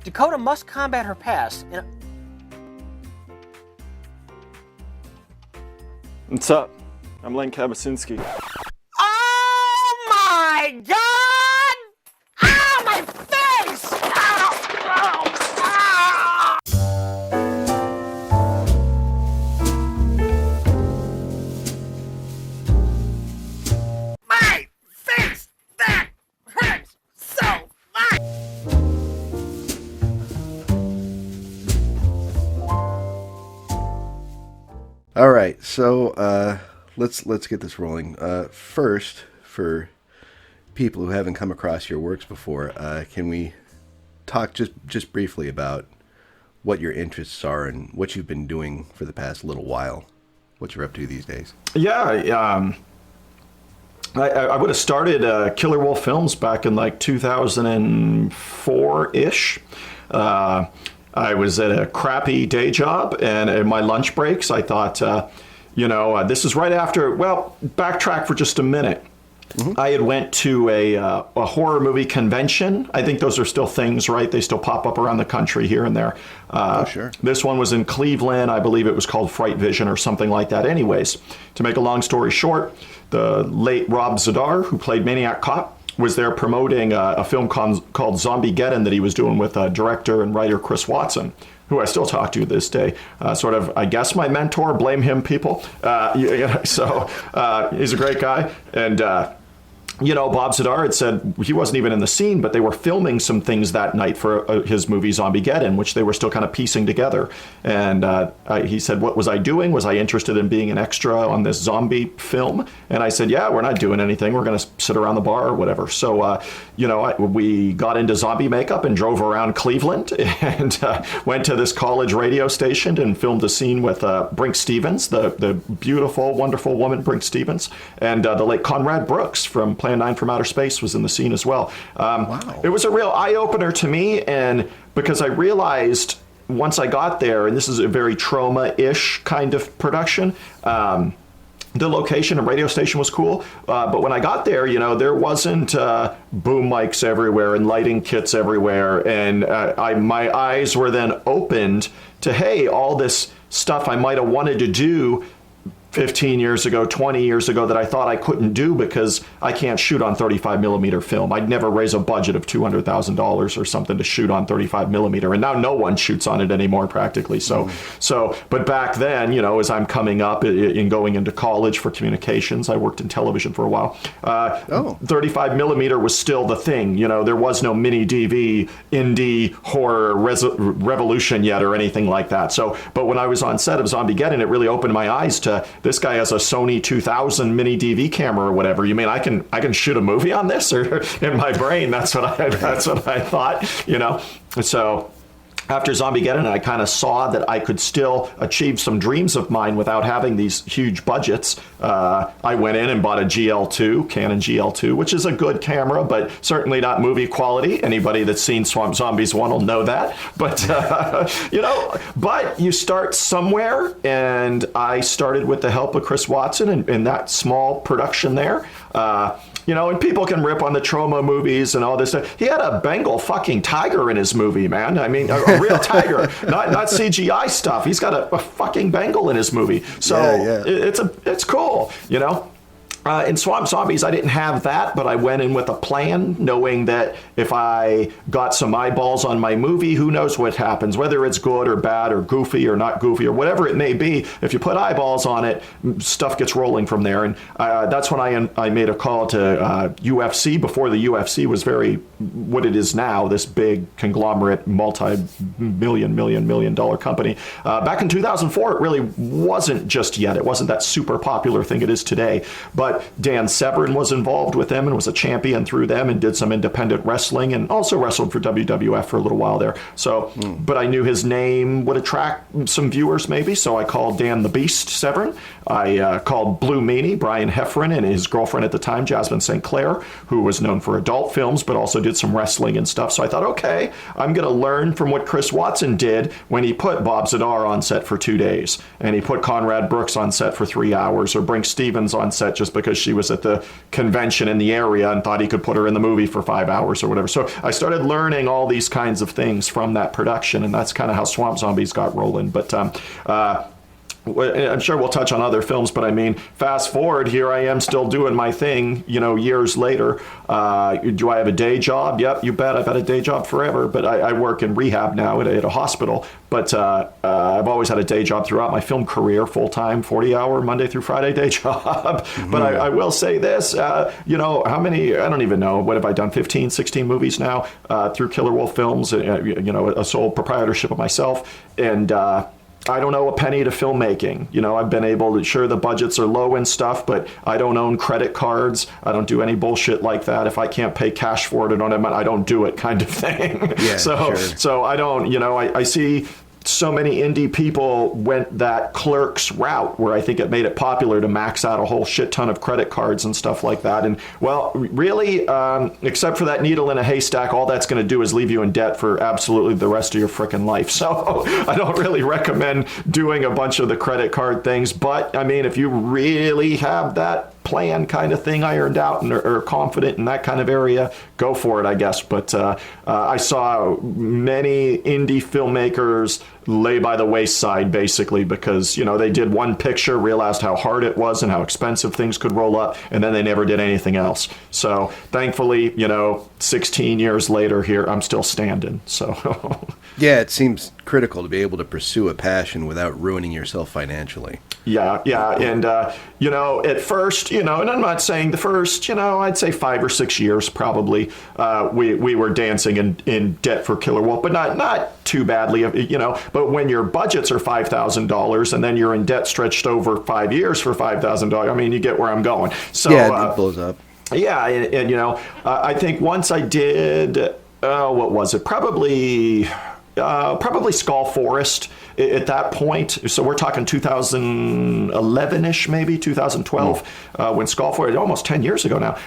Dakota must combat her past. What's up? I'm Len Kabasinski. Oh my God! Ow, my face! Ow! Ow! Ow! My face! That hurts so much! All right, so let's get this rolling. First, for people who haven't come across your works before, can we talk just briefly about what your interests are and what you've been doing for the past little while? What you're up to these days? Yeah, I would have started Killer Wolf Films back in like 2004-ish. I was at a crappy day job, and in my lunch breaks, I thought, this is right after, well, backtrack for just a minute. Mm-hmm. I had went to a horror movie convention. I think those are still things, right? They still pop up around the country here and there. Sure. This one was in Cleveland. I believe it was called Fright Vision or something like that. Anyways, to make a long story short, the late Rob Zadar, who played Maniac Cop, was there promoting a film called Zombiegeddon that he was doing with director and writer Chris Watson, who I still talk to this day. Sort of, I guess, my mentor. Blame him, people. So he's a great guy. And, Bob Zadar had said he wasn't even in the scene, but they were filming some things that night for his movie Zombiegeddon, which they were still kind of piecing together. And he said, what was I doing? Was I interested in being an extra on this zombie film? And I said, yeah, we're not doing anything. We're going to sit around the bar or whatever. So, we got into zombie makeup and drove around Cleveland and went to this college radio station and filmed a scene with Brink Stevens, the beautiful, wonderful woman, Brink Stevens, and the late Conrad Brooks from Plan 9 from Outer Space was in the scene as well. Wow. It was a real eye-opener to me, and because I realized once I got there, and this is a very trauma-ish kind of production, the location and radio station was cool, but when I got there, there wasn't boom mics everywhere and lighting kits everywhere, and my eyes were then opened to, hey, all this stuff I might have wanted to do 15 years ago, 20 years ago that I thought I couldn't do because I can't shoot on 35 millimeter film. I'd never raise a budget of $200,000 or something to shoot on 35 millimeter. And now no one shoots on it anymore practically. But back then, as I'm coming up in going into college for communications, I worked in television for a while. 35 millimeter was still the thing. There was no mini DV, indie horror revolution yet or anything like that. But when I was on set of Zombiegeddon, it really opened my eyes to, this guy has a Sony 2000 mini DV camera or whatever. You mean I can shoot a movie on this? Or in my brain, that's what I thought. So after Zombiegeddon, I kind of saw that I could still achieve some dreams of mine without having these huge budgets. I went in and bought a GL2, Canon GL2, which is a good camera, but certainly not movie quality. Anybody that's seen Swamp Zombies 1 will know that. But, but you start somewhere, and I started with the help of Chris Watson in that small production there. And people can rip on the trauma movies and all this stuff. He had a Bengal fucking tiger in his movie, man. I mean, a real tiger, not CGI stuff. He's got a fucking Bengal in his movie. So it's cool, In Swamp Zombies, I didn't have that, but I went in with a plan, knowing that if I got some eyeballs on my movie, who knows what happens, whether it's good or bad or goofy or not goofy or whatever it may be. If you put eyeballs on it, stuff gets rolling from there. And that's when I made a call to UFC before the UFC was very what it is now, this big conglomerate, multi-million dollar company. Back in 2004, it really wasn't just yet. It wasn't that super popular thing it is today. But Dan Severn was involved with them and was a champion through them and did some independent wrestling and also wrestled for WWF for a little while there. So, but I knew his name would attract some viewers maybe, so I called Dan the Beast Severn. I called Blue Meanie, Brian Heffron, and his girlfriend at the time, Jasmine St. Clair, who was known for adult films but also did some wrestling and stuff. So I thought, okay, I'm going to learn from what Chris Watson did when he put Bob Zadar on set for 2 days and he put Conrad Brooks on set for 3 hours or Brink Stevens on set just because because she was at the convention in the area and thought he could put her in the movie for 5 hours or whatever. So I started learning all these kinds of things from that production, and that's kind of how Swamp Zombies got rolling. But I'm sure we'll touch on other films, but I mean, fast forward, here I am still doing my thing, years later. Do I have a day job? Yep, you bet. I've had a day job forever, but I work in rehab now at a hospital. But I've always had a day job throughout my film career, full-time, 40-hour, Monday through Friday day job. Mm-hmm. But I will say this, how many, I don't even know, what have I done, 15, 16 movies now through Killer Wolf Films, a sole proprietorship of myself. And I don't owe a penny to filmmaking. I've been able to, sure, the budgets are low and stuff, but I don't own credit cards. I don't do any bullshit like that. If I can't pay cash for it, I don't do it kind of thing. Yeah, so I don't, I see so many indie people went that Clerks route where I think it made it popular to max out a whole shit ton of credit cards and stuff like that. And well, really, except for that needle in a haystack, all that's going to do is leave you in debt for absolutely the rest of your frickin' life. So I don't really recommend doing a bunch of the credit card things. But I mean, if you really have that plan kind of thing ironed out and are confident in that kind of area, go for it, I guess. But I saw many indie filmmakers lay by the wayside basically because, they did one picture, realized how hard it was and how expensive things could roll up, and then they never did anything else. So thankfully, 16 years later here, I'm still standing. So yeah, it seems critical to be able to pursue a passion without ruining yourself financially. Yeah. And, at first, and I'm not saying the first, I'd say 5 or 6 years probably, we were dancing in debt for Killer Wolf, but not too badly, but when your budgets are $5,000 and then you're in debt stretched over 5 years for $5,000, I mean, you get where I'm going. So, yeah, it blows up. Yeah. And I think once I did, what was it? Probably Skull Forest at that point. So we're talking 2011-ish, maybe 2012, when Skull Forest, almost 10 years ago now,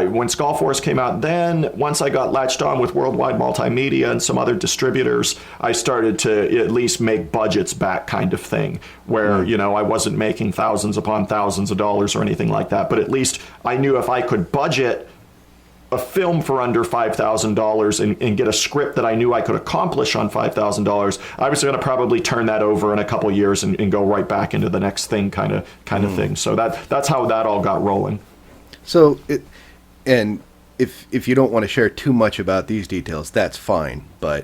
when Skull Forest came out. Then once I got latched on with Worldwide Multimedia and some other distributors, I started to at least make budgets back kind of thing where, I wasn't making thousands upon thousands of dollars or anything like that. But at least I knew if I could budget a film for under $5,000 and get a script that I knew I could accomplish on $5,000, I was going to probably turn that over in a couple years and go right back into the next thing kind of thing. So that's how that all got rolling. So if you don't want to share too much about these details, that's fine. But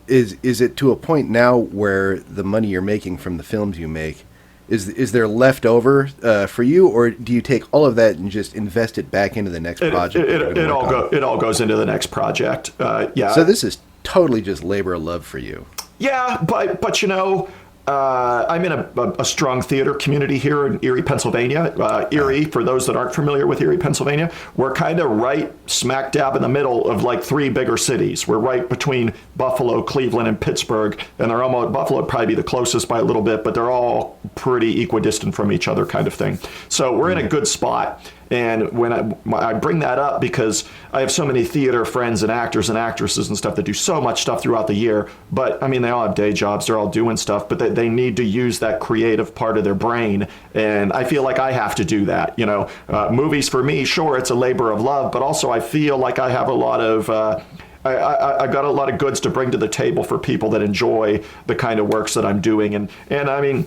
is it to a point now where the money you're making from the films you make, is there left over for you, or do you take all of that and just invest it back into the next project? It all goes into the next project. Yeah. So this is totally just labor of love for you. Yeah, but I'm in a strong theater community here in Erie, Pennsylvania. Erie, for those that aren't familiar with Erie, Pennsylvania, we're kind of right smack dab in the middle of like 3 bigger cities. We're right between Buffalo, Cleveland, and Pittsburgh, and they're almost, Buffalo would probably be the closest by a little bit, but they're all pretty equidistant from each other kind of thing. So we're in a good spot. And when I bring that up because I have so many theater friends and actors and actresses and stuff that do so much stuff throughout the year. But I mean, they all have day jobs. They're all doing stuff, but they need to use that creative part of their brain. And I feel like I have to do that. Movies for me, sure, it's a labor of love, but also I feel like I have a lot of I've got a lot of goods to bring to the table for people that enjoy the kind of works that I'm doing. And I mean,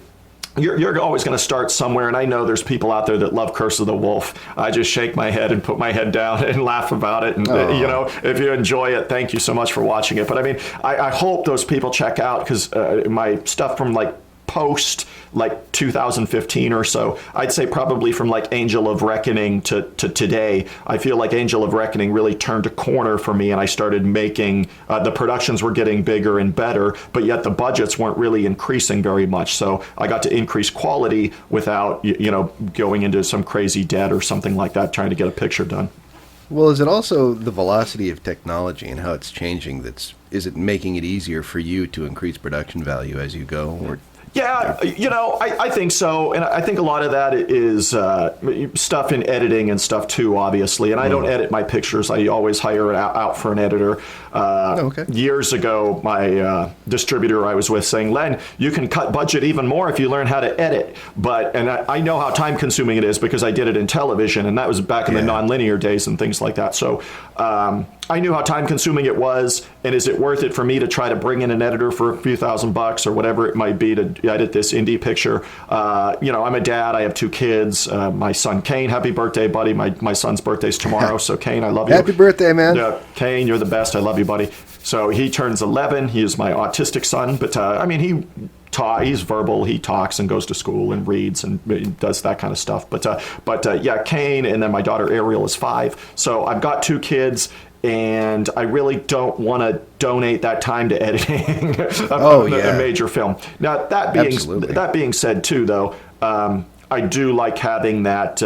you're always going to start somewhere, and I know there's people out there that love Curse of the Wolf. I just shake my head and put my head down and laugh about it. And, if you enjoy it, thank you so much for watching it. But I mean, I hope those people check out, because my stuff from like post like 2015 or so, I'd say probably from like Angel of Reckoning to today, I feel like Angel of Reckoning really turned a corner for me, and I started making, the productions were getting bigger and better, but yet the budgets weren't really increasing very much. So I got to increase quality without, going into some crazy debt or something like that, trying to get a picture done. Well, is it also the velocity of technology and how it's changing is it making it easier for you to increase production value as you go? Or Yeah, I think so. And I think a lot of that is stuff in editing and stuff too, obviously. And I don't edit my pictures. I always hire out for an editor. Okay. Years ago, my distributor I was with saying, Len, you can cut budget even more if you learn how to edit. And I know how time consuming it is because I did it in television. And that was back in the nonlinear days and things like that. So I knew how time consuming it was. And is it worth it for me to try to bring in an editor for a few $1,000 or whatever it might be to edit this indie picture? I'm a dad. I have 2 kids. My son, Kane, happy birthday, buddy. My son's birthday's tomorrow. So, Kane, I love you. Happy birthday, man. Yeah, Kane, you're the best. I love you, buddy. So he turns 11. He is my autistic son. But, he's verbal. He talks and goes to school and reads and does that kind of stuff. But Kane, and then my daughter Ariel is 5. So I've got 2 kids. And I really don't want to donate that time to editing a major film. Now, that being said, too, though, I do like having that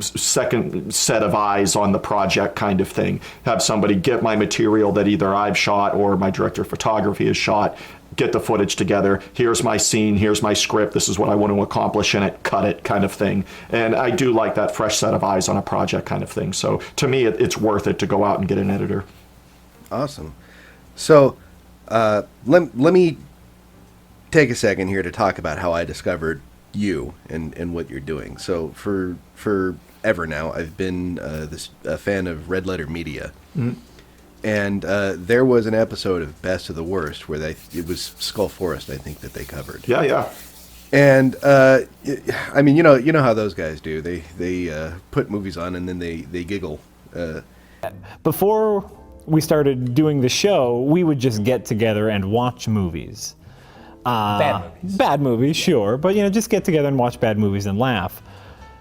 second set of eyes on the project kind of thing. Have somebody get my material that either I've shot or my director of photography has shot, get the footage together. Here's my scene. Here's my script. This is what I want to accomplish in it. Cut it kind of thing. And I do like that fresh set of eyes on a project kind of thing. So to me, it's worth it to go out and get an editor. Awesome. So let me take a second here to talk about how I discovered you and what you're doing. So for forever now, I've been a fan of RedLetterMedia. Mm-hmm. And there was an episode of Best of the Worst where it was Skull Forest, I think, that they covered. Yeah. And you know how those guys do. They put movies on and then they giggle. Before we started doing the show, we would just get together and watch movies. Bad movies, sure, but just get together and watch bad movies and laugh.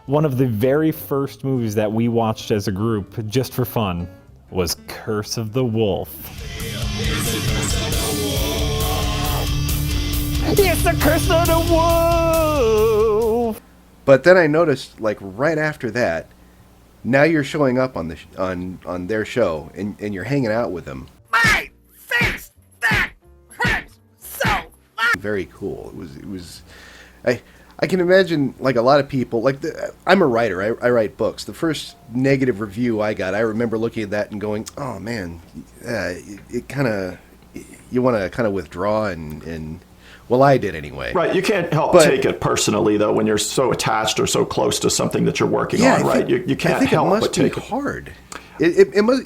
One of the very first movies that we watched as a group, just for fun, was Curse of the Wolf. It's the Curse of the Wolf! But then I noticed, right after that, now you're showing up on on their show and you're hanging out with them. My face! That hurts so much! Very cool. It was. I can imagine, a lot of people, I'm a writer, I write books. The first negative review I got, I remember looking at that and going, oh man, it kind of, you want to kind of withdraw and, well, I did anyway. Right, you can't help take it personally, though, when you're so attached or so close to something that you're working on, right? You can't help but take it. It must be hard. It must,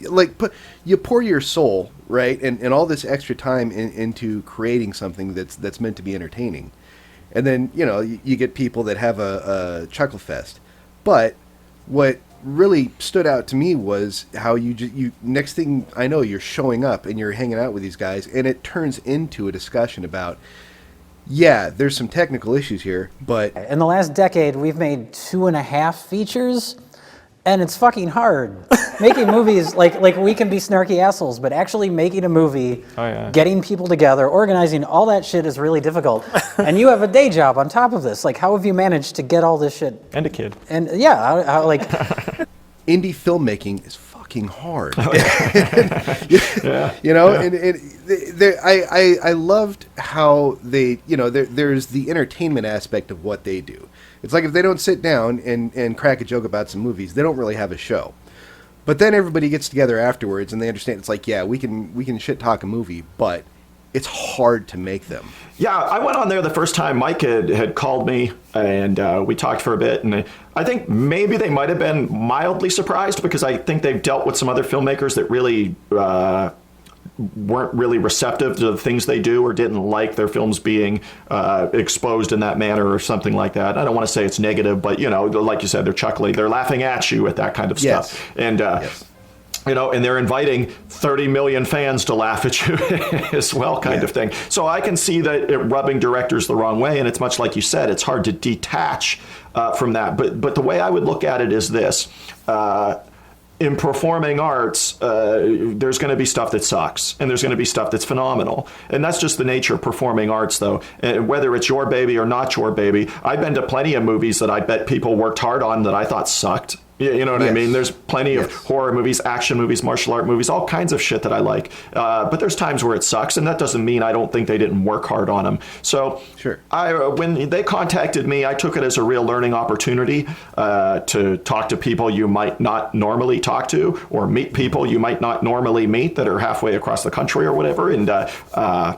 you pour your soul, right, and all this extra time into creating something that's meant to be entertaining. And then, you get people that have a chuckle fest. But what really stood out to me was how you next thing I know, you're showing up and you're hanging out with these guys, and it turns into a discussion about, there's some technical issues here, but... In the last decade, we've made 2.5 features, and it's fucking hard. Making movies, we can be snarky assholes, but actually making a movie, getting people together, organizing, all that shit is really difficult. And you have a day job on top of this. How have you managed to get all this shit? And a kid. And indie filmmaking is fucking hard. I loved how they, there's the entertainment aspect of what they do. It's if they don't sit down and crack a joke about some movies, they don't really have a show. But then everybody gets together afterwards and they understand it's we can shit talk a movie, but it's hard to make them. Yeah, I went on there the first time. Mike had called me and we talked for a bit, and I think maybe they might have been mildly surprised because I think they've dealt with some other filmmakers that really weren't really receptive to the things they do or didn't like their films being exposed in that manner or something like that. I don't want to say it's negative, but, like you said, they're chuckling. They're laughing at you at that kind of stuff. And, and they're inviting 30 million fans to laugh at you as well, kind of thing. So I can see that it rubbing directors the wrong way. And it's much like you said, it's hard to detach from that. But the way I would look at it is this. In performing arts, there's going to be stuff that sucks, and there's going to be stuff that's phenomenal. And that's just the nature of performing arts, though. And whether it's your baby or not your baby, I've been to plenty of movies that I bet people worked hard on that I thought sucked. You know what I Yes. mean? There's plenty of horror movies, action movies, martial art movies, all kinds of shit that I like. But there's times where it sucks, and that doesn't mean I don't think they didn't work hard on them. So Sure. when they contacted me, I took it as a real learning opportunity to talk to people you might not normally talk to, or meet people you might not normally meet that are halfway across the country or whatever. And, I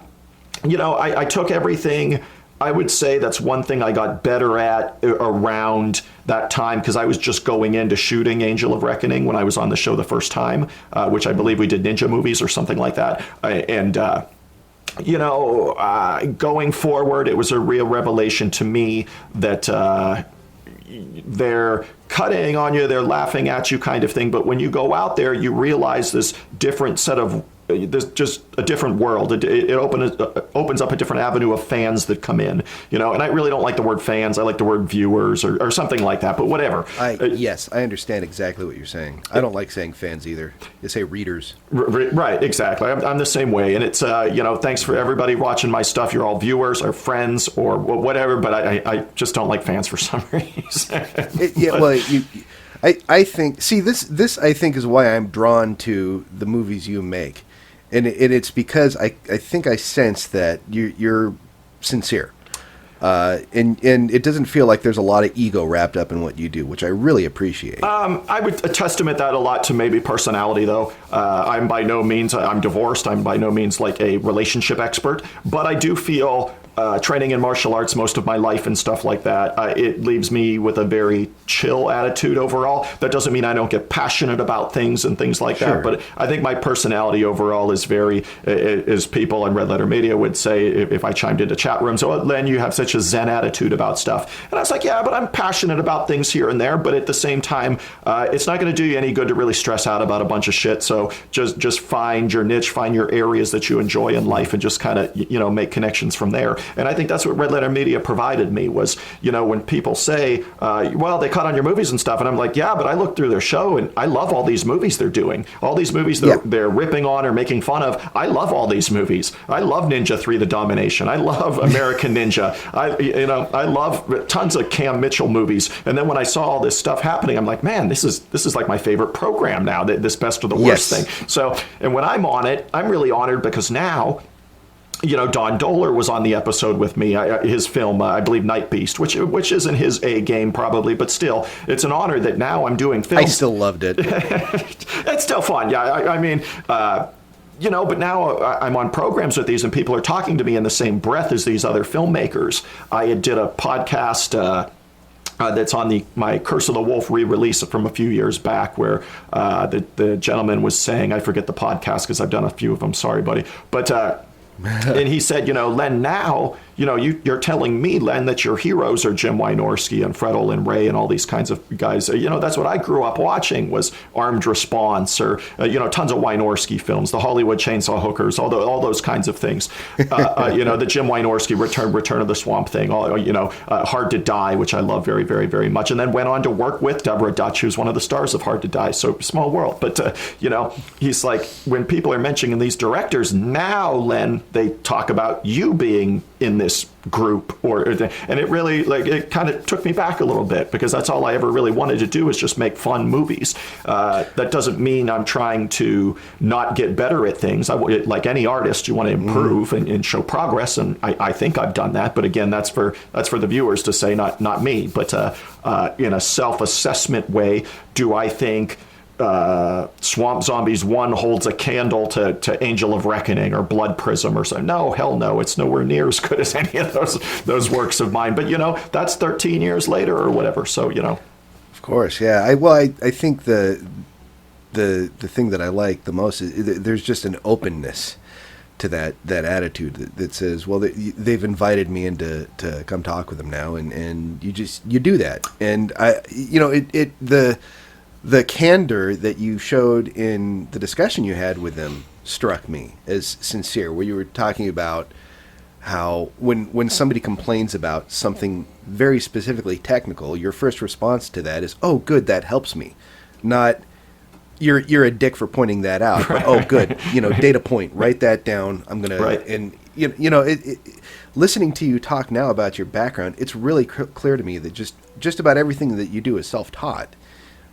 took everything. I would say that's one thing I got better at around that time, because I was just going into shooting Angel of Reckoning when I was on the show the first time, which I believe we did ninja movies or something like that. Going forward, it was a real revelation to me that they're cutting on you, they're laughing at you kind of thing. But when you go out there, you realize this different set of there's just a different world. It opens up a different avenue of fans that come in, and I really don't like the word fans. I like the word viewers or something like that, but whatever. Yes, I understand exactly what you're saying. I don't like saying fans either. They say readers. Right, exactly. I'm the same way. And it's, thanks for everybody watching my stuff. You're all viewers or friends or whatever, but I just don't like fans for some reason. I think, see, this I think is why I'm drawn to the movies you make. And it's because I think I sense that you're sincere, and it doesn't feel like there's a lot of ego wrapped up in what you do, which I really appreciate. I would testament that a lot to maybe personality, though. I'm by no means I'm divorced. I'm by no means like a relationship expert, but I do feel. Training in martial arts most of my life and stuff like that, it leaves me with a very chill attitude overall. That doesn't mean I don't get passionate about things and things like that, but I think my personality overall is very, as people in Red Letter Media would say, if I chimed into chat rooms, oh, Len, you have such a zen attitude about stuff. And I was like, yeah, but I'm passionate about things here and there, but at the same time, it's not going to do you any good to really stress out about a bunch of shit. So just find your niche, find your areas that you enjoy in life, and just kind of, make connections from there. And I think that's what Red Letter Media provided me was, when people say, well, they cut on your movies and stuff. And I'm like, yeah, but I looked through their show and I love all these movies they're doing. All these movies they're ripping on or making fun of. I love all these movies. I love Ninja 3: The Domination. I love American Ninja. I love tons of Cam Mitchell movies. And then when I saw all this stuff happening, I'm like, man, this is like my favorite program now, this best of the worst thing. So, and when I'm on it, I'm really honored because now, Don Dohler was on the episode with me, his film, I believe Night Beast, which isn't his A game probably, but still, it's an honor that now I'm doing films. I still loved it. It's still fun. Yeah, but now I'm on programs with these and people are talking to me in the same breath as these other filmmakers. I did a podcast that's on my Curse of the Wolf re-release from a few years back where the gentleman was saying, I forget the podcast because I've done a few of them, sorry, buddy, but... and he said, Len, now, you're telling me, Len, that your heroes are Jim Wynorski and Fred Olen Ray and all these kinds of guys. That's what I grew up watching was Armed Response or, tons of Wynorski films, the Hollywood Chainsaw Hookers, all those kinds of things. The Jim Wynorski Return of the Swamp Thing, Hard to Die, which I love very, very, very much. And then went on to work with Deborah Dutch, who's one of the stars of Hard to Die. So small world. But, he's like, when people are mentioning these directors, now, Len, they talk about you being in this group and it really it kind of took me back a little bit because that's all I ever really wanted to do is just make fun movies. That doesn't mean I'm trying to not get better at things. Like any artist, you want to improve and show progress, and I think I've done that, but again, that's for the viewers to say, not me. But in a self-assessment way, do I think Swamp Zombies 1 holds a candle to Angel of Reckoning or Blood Prism or something? No, hell no. It's nowhere near as good as any of those works of mine. But, that's 13 years later or whatever. So, Of course, yeah. I think the thing that I like the most is there's just an openness to that attitude that says, well, they've invited me in to come talk with them now. And you do that. And the candor that you showed in the discussion you had with them struck me as sincere, where you were talking about how when somebody complains about something very specifically technical, your first response to that is, oh, good, that helps me. Not, you're a dick for pointing that out, but, oh, good, data point, write that down, I'm going to, and, listening to you talk now about your background, it's really clear to me that just about everything that you do is self-taught.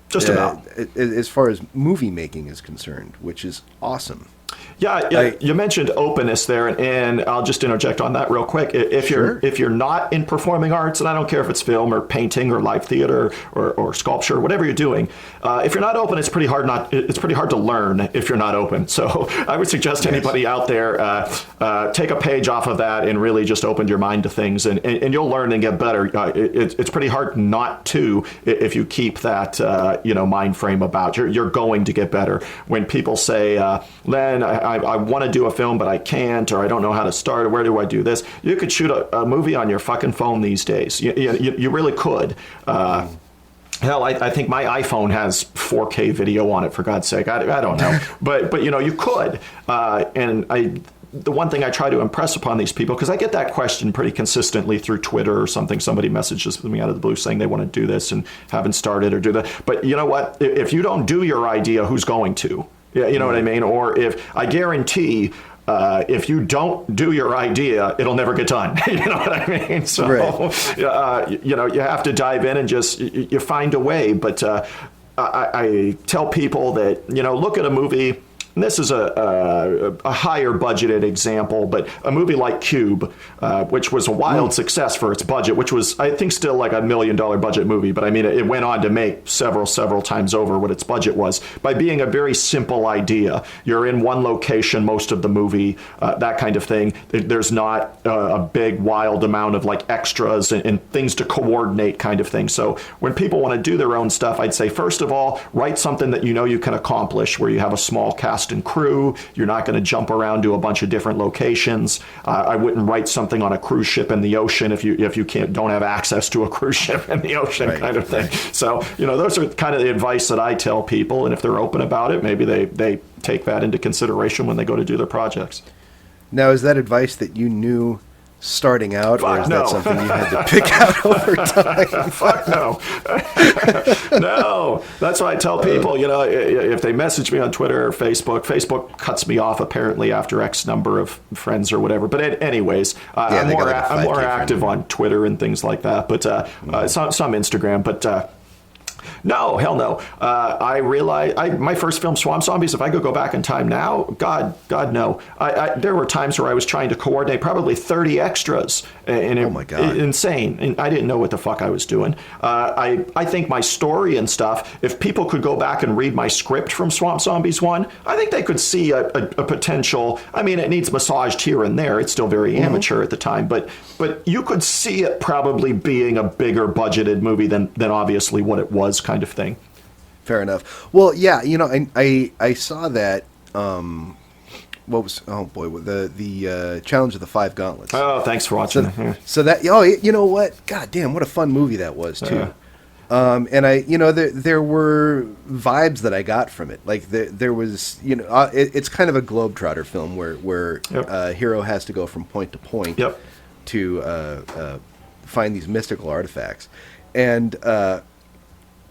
Just about. As far as movie making is concerned, which is awesome. Yeah, you mentioned openness there, and I'll just interject on that real quick. If you're not in performing arts, and I don't care if it's film or painting or live theater or sculpture, whatever you're doing, if you're not open, it's pretty hard to learn if you're not open. So I would suggest anybody out there take a page off of that and really just open your mind to things, and you'll learn and get better. It's pretty hard not to if you keep that mind frame about you're going to get better. When people say, Len, I want to do a film, but I can't, or I don't know how to start, or where do I do this? You could shoot a movie on your fucking phone these days. You really could. Hell, I think my iPhone has 4K video on it, for God's sake. I don't know. but you could. The one thing I try to impress upon these people, because I get that question pretty consistently through Twitter or something. Somebody messages me out of the blue saying they want to do this and haven't started or do that. But you know what? If you don't do your idea, who's going to? Yeah, you know what I mean? Or I guarantee if you don't do your idea, it'll never get done. You know what I mean? So, you have to dive in and just you find a way. But I tell people that, look at a movie. And this is a higher budgeted example, but a movie like Cube, which was a wild success for its budget, which was, I think, still like $1 million budget movie. But I mean, it went on to make several times over what its budget was by being a very simple idea. You're in one location most of the movie, that kind of thing. There's not a big, wild amount of like extras and things to coordinate kind of thing. So when people want to do their own stuff, I'd say, first of all, write something that you can accomplish, where you have a small cast and crew. You're not going to jump around to a bunch of different locations. I wouldn't write something on a cruise ship in the ocean if you don't have access to a cruise ship in the ocean, kind of thing. So those are kind of the advice that I tell people, and if they're open about it, maybe they take that into consideration when they go to do their projects. Now, is that advice that you knew starting out, or is that something you had to pick out over time? Fuck no. No. That's why I tell people, if they message me on Twitter or Facebook cuts me off apparently after X number of friends or whatever. But anyways, I'm more active on Twitter and things like that, but some Instagram. But no, hell no. I realize my first film, Swamp Zombies, if I could go back in time now, God no. There were times where I was trying to coordinate probably 30 extras. And oh my God. Insane. And I didn't know what the fuck I was doing. I think my story and stuff, if people could go back and read my script from Swamp Zombies 1, I think they could see a potential. I mean, it needs massaged here and there. It's still very amateur at the time. But you could see it probably being a bigger budgeted movie than obviously what it was, kind of thing. Fair enough. Well, yeah, I saw that. What was the Challenge of the Five Gauntlets? Oh, thanks for watching. So that you know what? God damn, what a fun movie that was too. And there were vibes that I got from it. Like there was, it's kind of a globetrotter film where hero has to go from point to point to find these mystical artifacts, and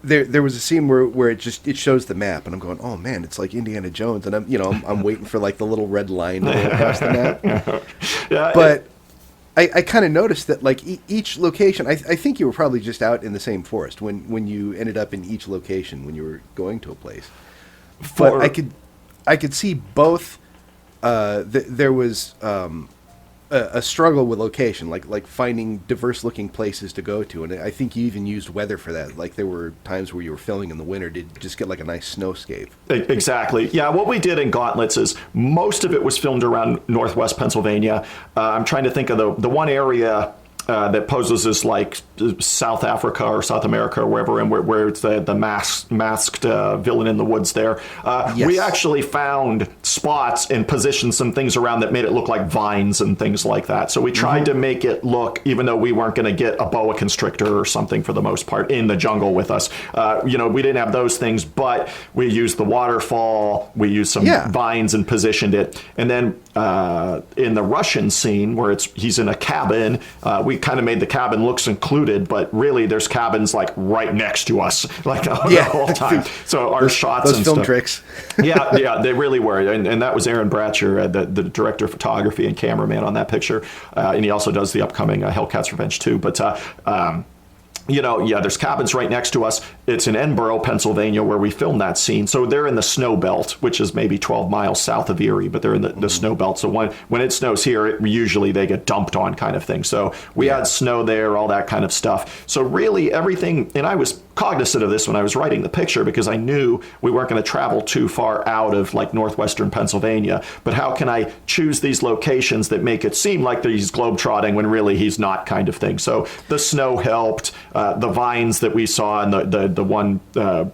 there was a scene where it shows the map, and I'm going, oh man, it's like Indiana Jones, and I'm waiting for like the little red line to go across the map. But I kind of noticed that like each location, I think you were probably just out in the same forest when you ended up in each location when you were going to a place. But I could see both. There was a struggle with location, like finding diverse looking places to go to, and I think you even used weather for that. Like there were times where you were filming in the winter to just get like a nice snowscape. Exactly. Yeah, what we did in Gauntlets is most of it was filmed around Northwest Pennsylvania. I'm trying to think of the one area that poses as like South Africa or South America or wherever, and where it's the masked villain in the woods there. Yes. We actually found spots and positioned some things around that made it look like vines and things like that. So we tried to make it look, even though we weren't going to get a boa constrictor or something for the most part in the jungle with us. We didn't have those things, but we used the waterfall, we used some vines and positioned it. And then in the Russian scene where he's in a cabin, we kind of made the cabin look secluded, but really there's cabins like right next to us, like the whole time. So our shots those and film stuff. tricks. yeah, they really were, and that was Aaron Bratcher, the director of photography and cameraman on that picture, and he also does the upcoming Hellcat's Revenge too. But there's cabins right next to us. It's in Edinburgh, Pennsylvania, where we filmed that scene. So they're in the snow belt, which is maybe 12 miles south of Erie, but they're in the snow belt. So when it snows here, usually they get dumped on kind of thing. So we had snow there, all that kind of stuff. So really everything, and I was cognizant of this when I was writing the picture because I knew we weren't going to travel too far out of like northwestern Pennsylvania. But how can I choose these locations that make it seem like he's globetrotting when really he's not kind of thing? So the snow helped. The vines that we saw in the one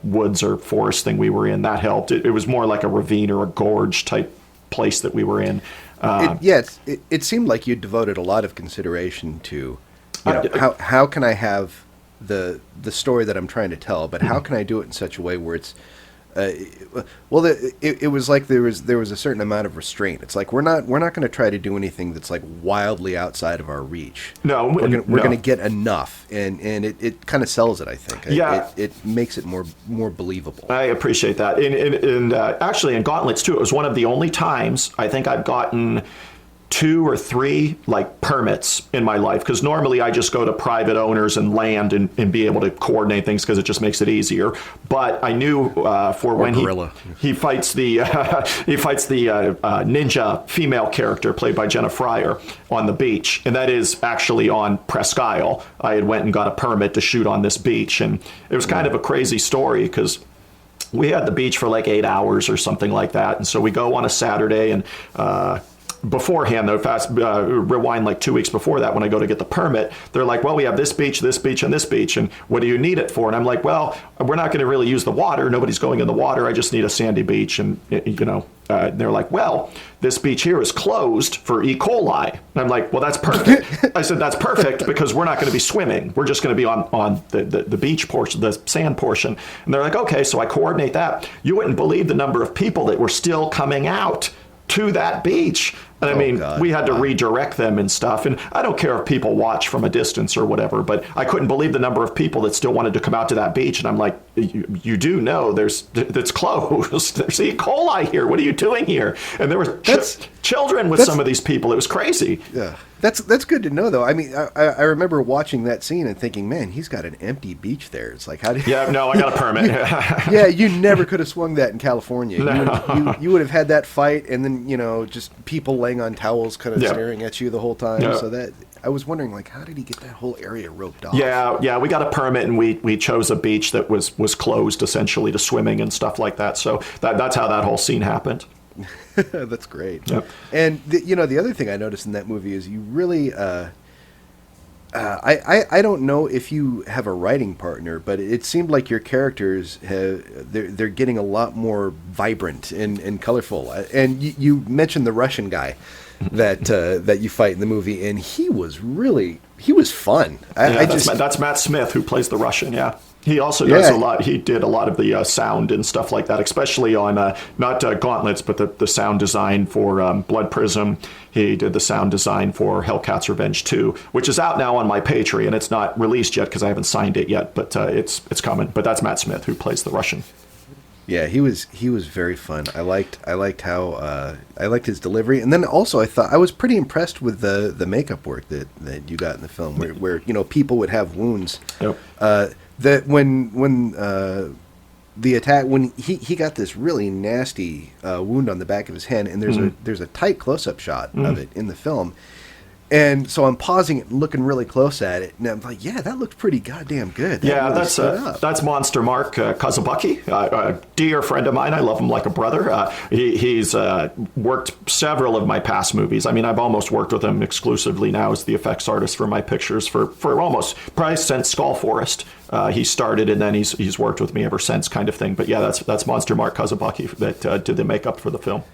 woods or forest thing we were in, that helped. It was more like a ravine or a gorge type place that we were in. It seemed like you devoted a lot of consideration to how can I have the story that I'm trying to tell, but how can I do it in such a way where it's it was like there was a certain amount of restraint. It's like we're not going to try to do anything that's like wildly outside of our reach. No, we're going to get enough, and it kind of sells it. I think. Yeah, it makes it more believable. I appreciate that. And actually, in Gauntlets too, it was one of the only times I think I've gotten 2 or 3 like permits in my life, because normally I just go to private owners and land and be able to coordinate things because it just makes it easier. But I knew for when he fights the ninja female character played by Jenna Fryer on the beach, and that is actually on Presque Isle. I had went and got a permit to shoot on this beach, and it was kind of a crazy story because we had the beach for like 8 hours or something like that, and so we go on a Saturday and. Beforehand, though, rewind like 2 weeks before that, when I go to get the permit, they're like, well, we have this beach, and this beach, and what do you need it for? And I'm like, well, we're not going to really use the water. Nobody's going in the water. I just need a sandy beach. And, they're like, well, this beach here is closed for E. coli. And I'm like, well, that's perfect. I said, that's perfect because we're not going to be swimming. We're just going to be on the beach portion, the sand portion. And they're like, okay, so I coordinate that. You wouldn't believe the number of people that were still coming out to that beach. And I mean, we had to redirect them and stuff. And I don't care if people watch from a distance or whatever, but I couldn't believe the number of people that still wanted to come out to that beach. And I'm like, you do know that's closed. There's E. coli here. What are you doing here? And there were children with some of these people. It was crazy. Yeah. That's good to know, though. I mean, I remember watching that scene and thinking, man, he's got an empty beach there. It's like, how did? Yeah, no, I got a permit. Yeah, you never could have swung that in California. No. You would have had that fight, and then just people laying on towels, kind of staring at you the whole time. Yeah. So that I was wondering, like, how did he get that whole area roped off? Yeah, we got a permit, and we chose a beach that was closed essentially to swimming and stuff like that. So that's how that whole scene happened. That's great. Yep. And the other thing I noticed in that movie is you really I don't know if you have a writing partner, but it seemed like your characters they're getting a lot more vibrant and colorful. And you mentioned the Russian guy that you fight in the movie, and he was fun. That's Matt Smith, who plays the Russian. Yeah. He also does a lot. He did a lot of the sound and stuff like that, especially on not Gauntlets, but the sound design for Blood Prism. He did the sound design for Hellcat's Revenge 2, which is out now on my Patreon. It's not released yet because I haven't signed it yet, but it's coming. But that's Matt Smith, who plays the Russian. Yeah, he was very fun. I liked how I liked his delivery, and then also I was pretty impressed with the makeup work that you got in the film, where people would have wounds. Yep. That when the attack, when he got this really nasty wound on the back of his hand, and there's a tight close-up shot of it in the film, and so I'm pausing it and looking really close at it, and I'm like, yeah, that looked pretty goddamn good. That's Monster Mark Kazabuki, a dear friend of mine. I love him like a brother. He's worked several of my past movies. I mean, I've almost worked with him exclusively now as the effects artist for my pictures for probably since Skull Forest. He started, and then he's worked with me ever since, kind of thing. But yeah, that's Monster Mark Kazabuki that did the makeup for the film.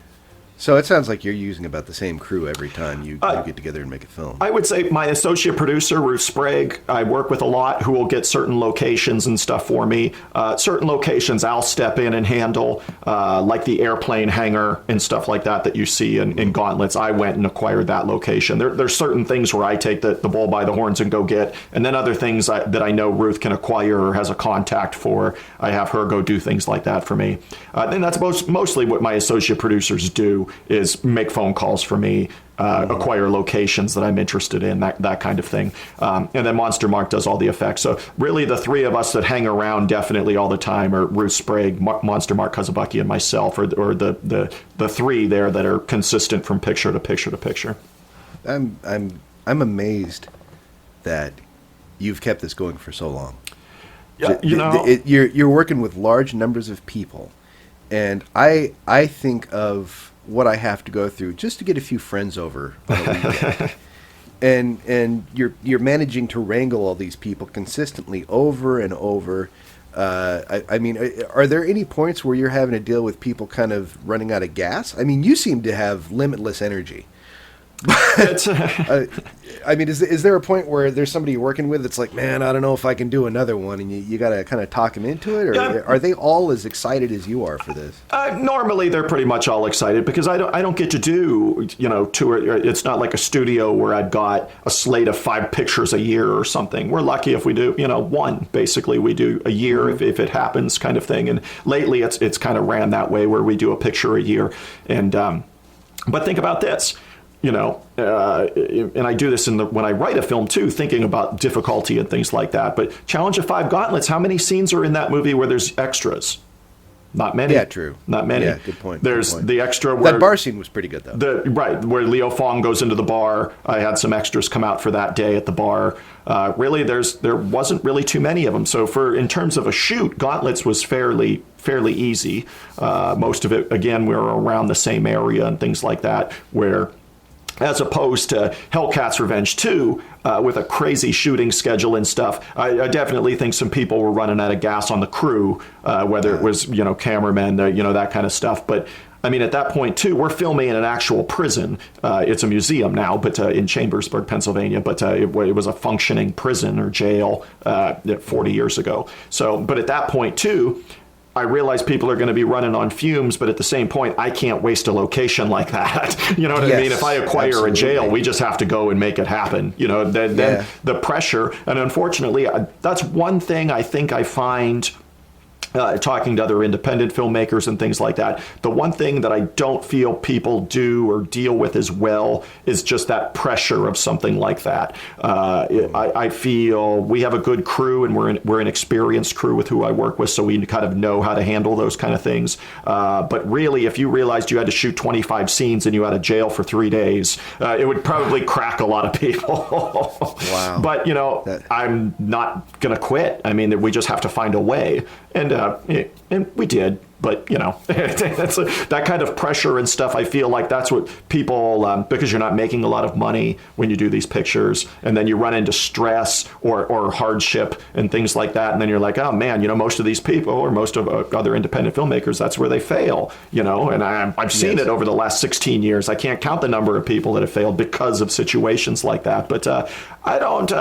So it sounds like you're using about the same crew every time you get together and make a film. I would say my associate producer, Ruth Sprague, I work with a lot, who will get certain locations and stuff for me. Certain locations I'll step in and handle, like the airplane hangar and stuff like that you see in Gauntlets. I went and acquired that location. There's certain things where I take the bull by the horns and go get, and then other things that I know Ruth can acquire or has a contact for, I have her go do things like that for me. And that's mostly what my associate producers do. do is make phone calls for me, acquire locations that I'm interested in, that kind of thing. And then Monster Mark does all the effects. So really the three of us that hang around definitely all the time are Ruth Sprague, Monster Mark Kazabucky, and myself, or the three there that are consistent from picture to picture to picture. I'm amazed that you've kept this going for so long. Yeah, You're working with large numbers of people, and I think of what I have to go through just to get a few friends over on a weekend. and you're managing to wrangle all these people consistently over and over. I mean, are there any points where you're having to deal with people kind of running out of gas? I mean, you seem to have limitless energy. I mean, is there a point where there's somebody you're working with that's like, man, I don't know if I can do another one, and you got to kind of talk them into it, or are they all as excited as you are for this? Normally, they're pretty much all excited because I don't get to do, it's not like a studio where I've got a slate of 5 pictures a year or something. We're lucky if we do, one. Basically, we do a year if it happens, kind of thing. And lately, it's kind of ran that way where we do a picture a year. And but think about this. And I do this when I write a film too, thinking about difficulty and things like that. But Challenge of 5 Gauntlets, how many scenes are in that movie where there's extras? Not many. Yeah, true. Not many. Yeah, good point. There's the extra where that bar scene was pretty good though. Where Leo Fong goes into the bar. I had some extras come out for that day at the bar. Really, there wasn't really too many of them. So in terms of a shoot, Gauntlets was fairly easy. Most of it, again, we were around the same area and things like that, where as opposed to Hellcat's Revenge 2, with a crazy shooting schedule and stuff, I definitely think some people were running out of gas on the crew, whether it was, cameramen, that kind of stuff. But I mean, at that point, too, we're filming in an actual prison. It's a museum now, but in Chambersburg, Pennsylvania. But it was a functioning prison or jail 40 years ago. So, but at that point, too, I realize people are going to be running on fumes, but at the same point, I can't waste a location like that. You know what I mean? If I acquire a jail, we just have to go and make it happen. Then the pressure, and unfortunately, that's one thing I think I find talking to other independent filmmakers and things like that. The one thing that I don't feel people do or deal with as well is just that pressure of something like that. I feel we have a good crew, and we're an experienced crew with who I work with, so we kind of know how to handle those kind of things. But really, if you realized you had to shoot 25 scenes and you had a jail for 3 days, it would probably crack a lot of people. Wow. But, I'm not going to quit. I mean, we just have to find a way. And we did, but that kind of pressure and stuff. I feel like that's what people, because you're not making a lot of money when you do these pictures, and then you run into stress or hardship and things like that, and then you're like, oh man, most of these people or most of other independent filmmakers, that's where they fail, and I've seen it over the last 16 years. I can't count the number of people that have failed because of situations like that, but I don't.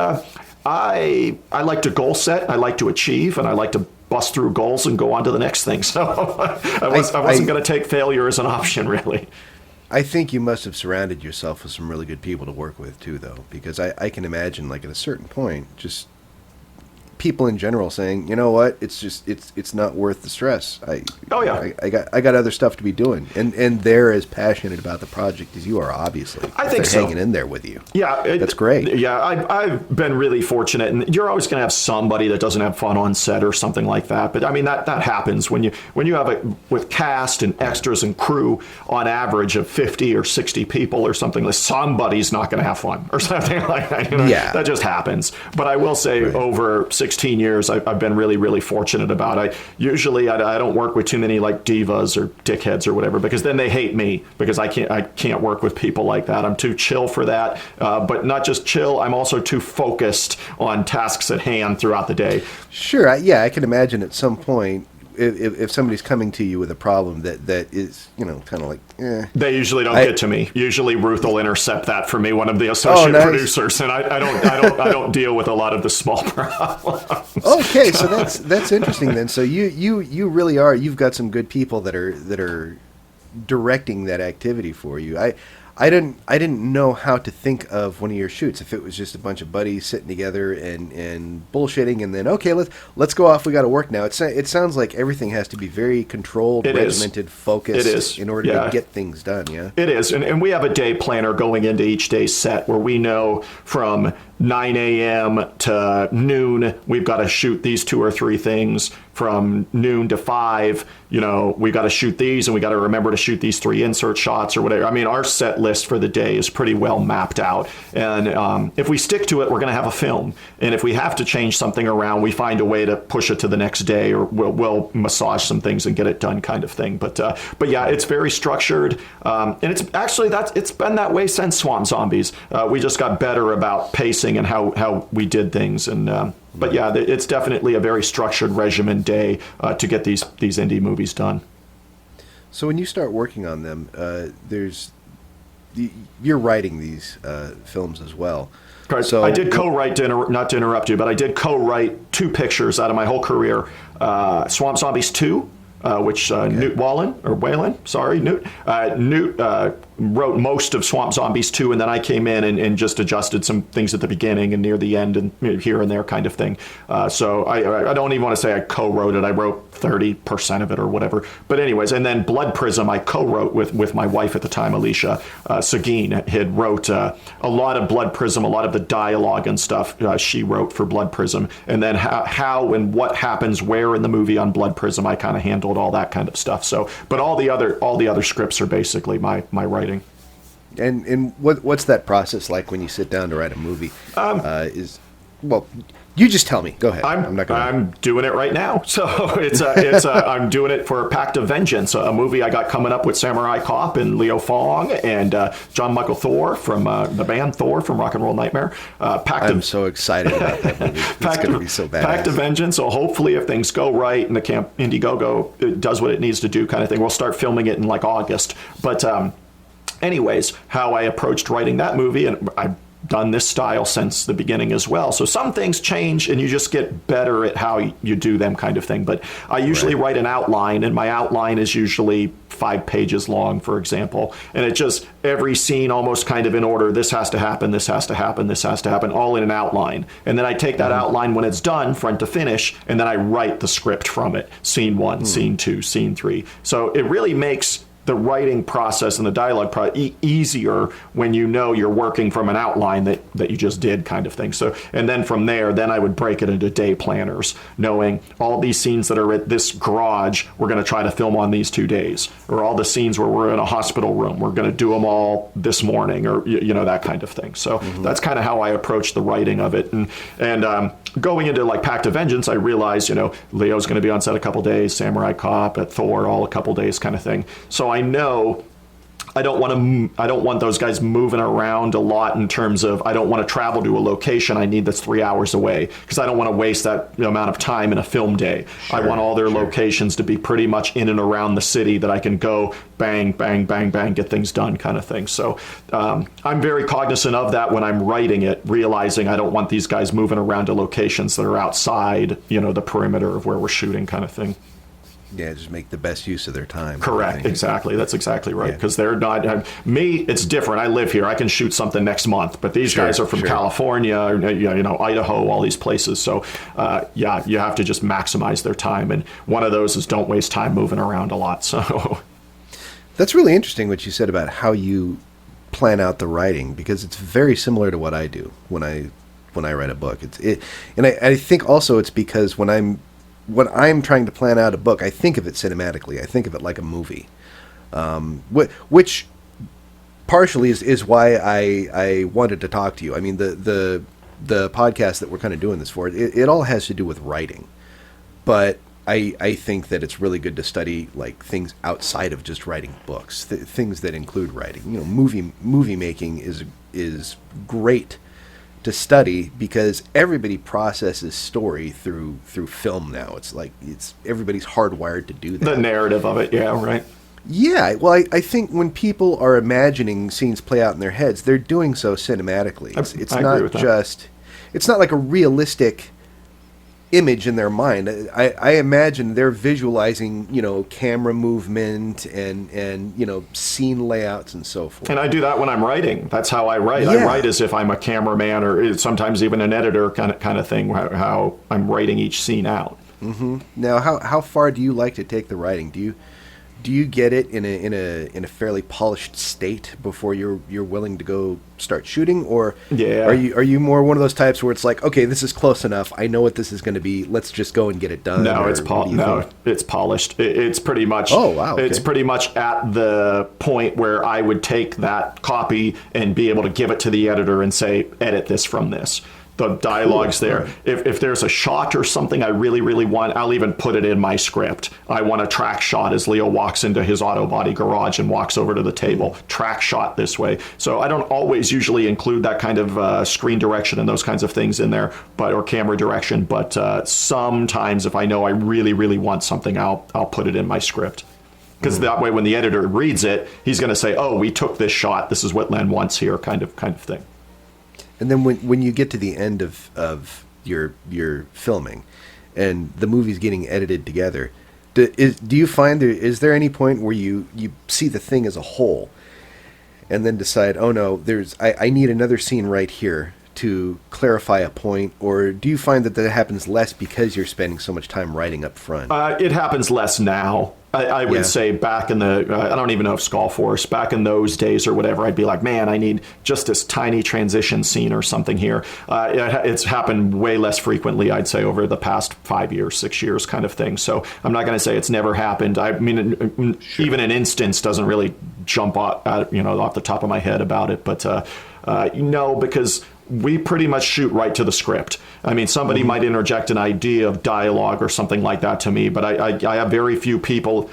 I like to goal set, I like to achieve, and I like to bust through goals and go on to the next thing. So I wasn't going to take failure as an option, really. I think you must have surrounded yourself with some really good people to work with, too, though, because I can imagine, like, at a certain point, just people in general saying, you know what, it's not worth the stress. I got other stuff to be doing, and they're as passionate about the project as you are, obviously. I think so. Hanging in there with you. Yeah, that's great. Yeah, I've been really fortunate, and you're always going to have somebody that doesn't have fun on set or something like that. But I mean, that happens when you have with cast and extras and crew on average of 50 or 60 people or something. Like somebody's not going to have fun or something like that. Yeah, that just happens. But I will say, over 16 years, I've been really, really fortunate about. I don't work with too many like divas or dickheads or whatever, because then they hate me because I can't work with people like that. I'm too chill for that. But not just chill, I'm also too focused on tasks at hand throughout the day. Sure, I can imagine at some point, if somebody's coming to you with a problem that is, kind of like, They usually don't get to me. Usually Ruth will intercept that for me, one of the associate producers, and I don't deal with a lot of the small problems. Okay, so that's interesting then. So you really are, you've got some good people that are directing that activity for you. I didn't know how to think of one of your shoots. If it was just a bunch of buddies sitting together and bullshitting, and then okay, let's go off. We got to work now. It sounds like everything has to be very controlled, regimented, focused in order to get things done. Yeah, it is, and we have a day planner going into each day's set where we know from 9 a.m. to noon we've got to shoot these 2 or 3 things. From noon to 5, we got to shoot these, and we got to remember to shoot these 3 insert shots or whatever. I mean, our set list for the day is pretty well mapped out, and if we stick to it, we're going to have a film. And if we have to change something around, we find a way to push it to the next day, or we'll massage some things and get it done, kind of thing. But yeah, it's very structured, and it's actually it's been that way since Swamp Zombies. We just got better about pacing and how we did things, and. But yeah, it's definitely a very structured regimen day to get these indie movies done. So when you start working on them, you're writing these films as well. Right. So I did co-write, not to interrupt you, but I did co-write 2 pictures out of my whole career. Swamp Zombies 2. Which Newt wrote most of Swamp Zombies 2, and then I came in and just adjusted some things at the beginning and near the end and here and there kind of thing. So I don't even want to say I co-wrote it. I wrote 30% of it or whatever. But anyways, and then Blood Prism I co-wrote with my wife at the time, Alicia Seguin, had wrote a lot of Blood Prism, a lot of the dialogue and stuff she wrote for Blood Prism. And then how and what happens where in the movie on Blood Prism, I kind of handled all that kind of stuff. So, but all the other scripts are basically my writing. And what's that process like when you sit down to write a movie? You just tell me. Go ahead. I'm doing it right now. So I'm doing it for Pact of Vengeance, a movie I got coming up with Samurai Cop and Leo Fong and John Michael Thor from the band Thor from Rock and Roll Nightmare. I'm so excited about that movie. It's going to be so bad. Pact of Vengeance. So hopefully, if things go right and the Camp Indiegogo does what it needs to do, kind of thing, we'll start filming it in like August. But anyways, how I approached writing that movie, and I've done this style since the beginning as well. So some things change and you just get better at how you do them, kind of thing. But I usually write an outline, and my outline is usually 5 pages long, for example. And it just, every scene almost kind of in order. This has to happen, this has to happen, this has to happen, all in an outline. And then I take that outline when it's done, front to finish, and then I write the script from it. Scene 1, scene 2, scene 3. So it really makes the writing process and the dialogue easier when you know you're working from an outline that you just did, kind of thing. So, and then from there, then I would break it into day planners, knowing all these scenes that are at this garage, we're going to try to film on these 2 days, or all the scenes where we're in a hospital room, we're going to do them all this morning, or that kind of thing. So that's kind of how I approach the writing of it. And going into like Pact of Vengeance, I realized, Leo's going to be on set a couple days, Samurai Cop, at Thor, all a couple days, kind of thing. So I know I don't want those guys moving around a lot in terms of, I don't want to travel to a location I need that's 3 hours away, because I don't want to waste that amount of time in a film day. Sure, I want all their locations to be pretty much in and around the city that I can go bang, bang, bang, bang, get things done, kind of thing. So I'm very cognizant of that when I'm writing it, realizing I don't want these guys moving around to locations that are outside, the perimeter of where we're shooting, kind of thing. Yeah, just make the best use of their time. Correct, exactly. That's exactly right. Because they're not, me, it's different. I live here. I can shoot something next month. But these guys are from California, Idaho, all these places. So, you have to just maximize their time. And one of those is don't waste time moving around a lot. So that's really interesting what you said about how you plan out the writing, because it's very similar to what I do when I write a book. And I think also it's because when I'm trying to plan out a book, I think of it cinematically. I think of it like a movie, which partially is why I wanted to talk to you. I mean, the podcast that we're kind of doing this for, it all has to do with writing, but I think that it's really good to study like things outside of just writing books, things that include writing. Movie making is great to study, because everybody processes story through film now. It's like everybody's hardwired to do that. The narrative of it, yeah, right. Yeah, well, I think when people are imagining scenes play out in their heads, they're doing so cinematically. It's not just, it's not like a realistic image in their mind. I imagine they're visualizing, camera movement and scene layouts and so forth. And I do that when I'm writing. That's how I write. Yeah. I write as if I'm a cameraman or sometimes even an editor kind of thing, how I'm writing each scene out. Mm-hmm. Now, how far do you like to take the writing? Do you get it in a fairly polished state before you're willing to go start shooting, or are you more one of those types where it's like, okay, this is close enough, I know what this is going to be, let's just go and get it done? No, it's polished. It's pretty much. Oh, wow. Okay. It's pretty much at the point where I would take that copy and be able to give it to the editor and say, edit this from this. The dialogue's Cool. there. If there's a shot or something I really, really want, I'll even put it in my script. I want a track shot as Leo walks into his auto body garage and walks over to the table. Track shot this way. So I don't always usually include that kind of screen direction and those kinds of things in there, or camera direction. But sometimes if I know I really, really want something, I'll put it in my script. Because that way when the editor reads it, he's going to say, oh, we took this shot. This is what Len wants here, kind of thing. And then when you get to the end of your filming, and the movie's getting edited together, do you find is there any point where you see the thing as a whole, and then decide, oh no, I need another scene right here to clarify a point, or do you find that happens less because you're spending so much time writing up front? It happens less now. I would say back in the, I don't even know if Skullforce, back in those days or whatever, I'd be like, man, I need just this tiny transition scene or something here. It's happened way less frequently, I'd say, over the past 5 years, 6 years kind of thing. So I'm not going to say it's never happened. I mean, even an instance doesn't really jump off the top of my head about it. But no, because we pretty much shoot right to the script. I mean, somebody might interject an idea of dialogue or something like that to me, but I have very few people,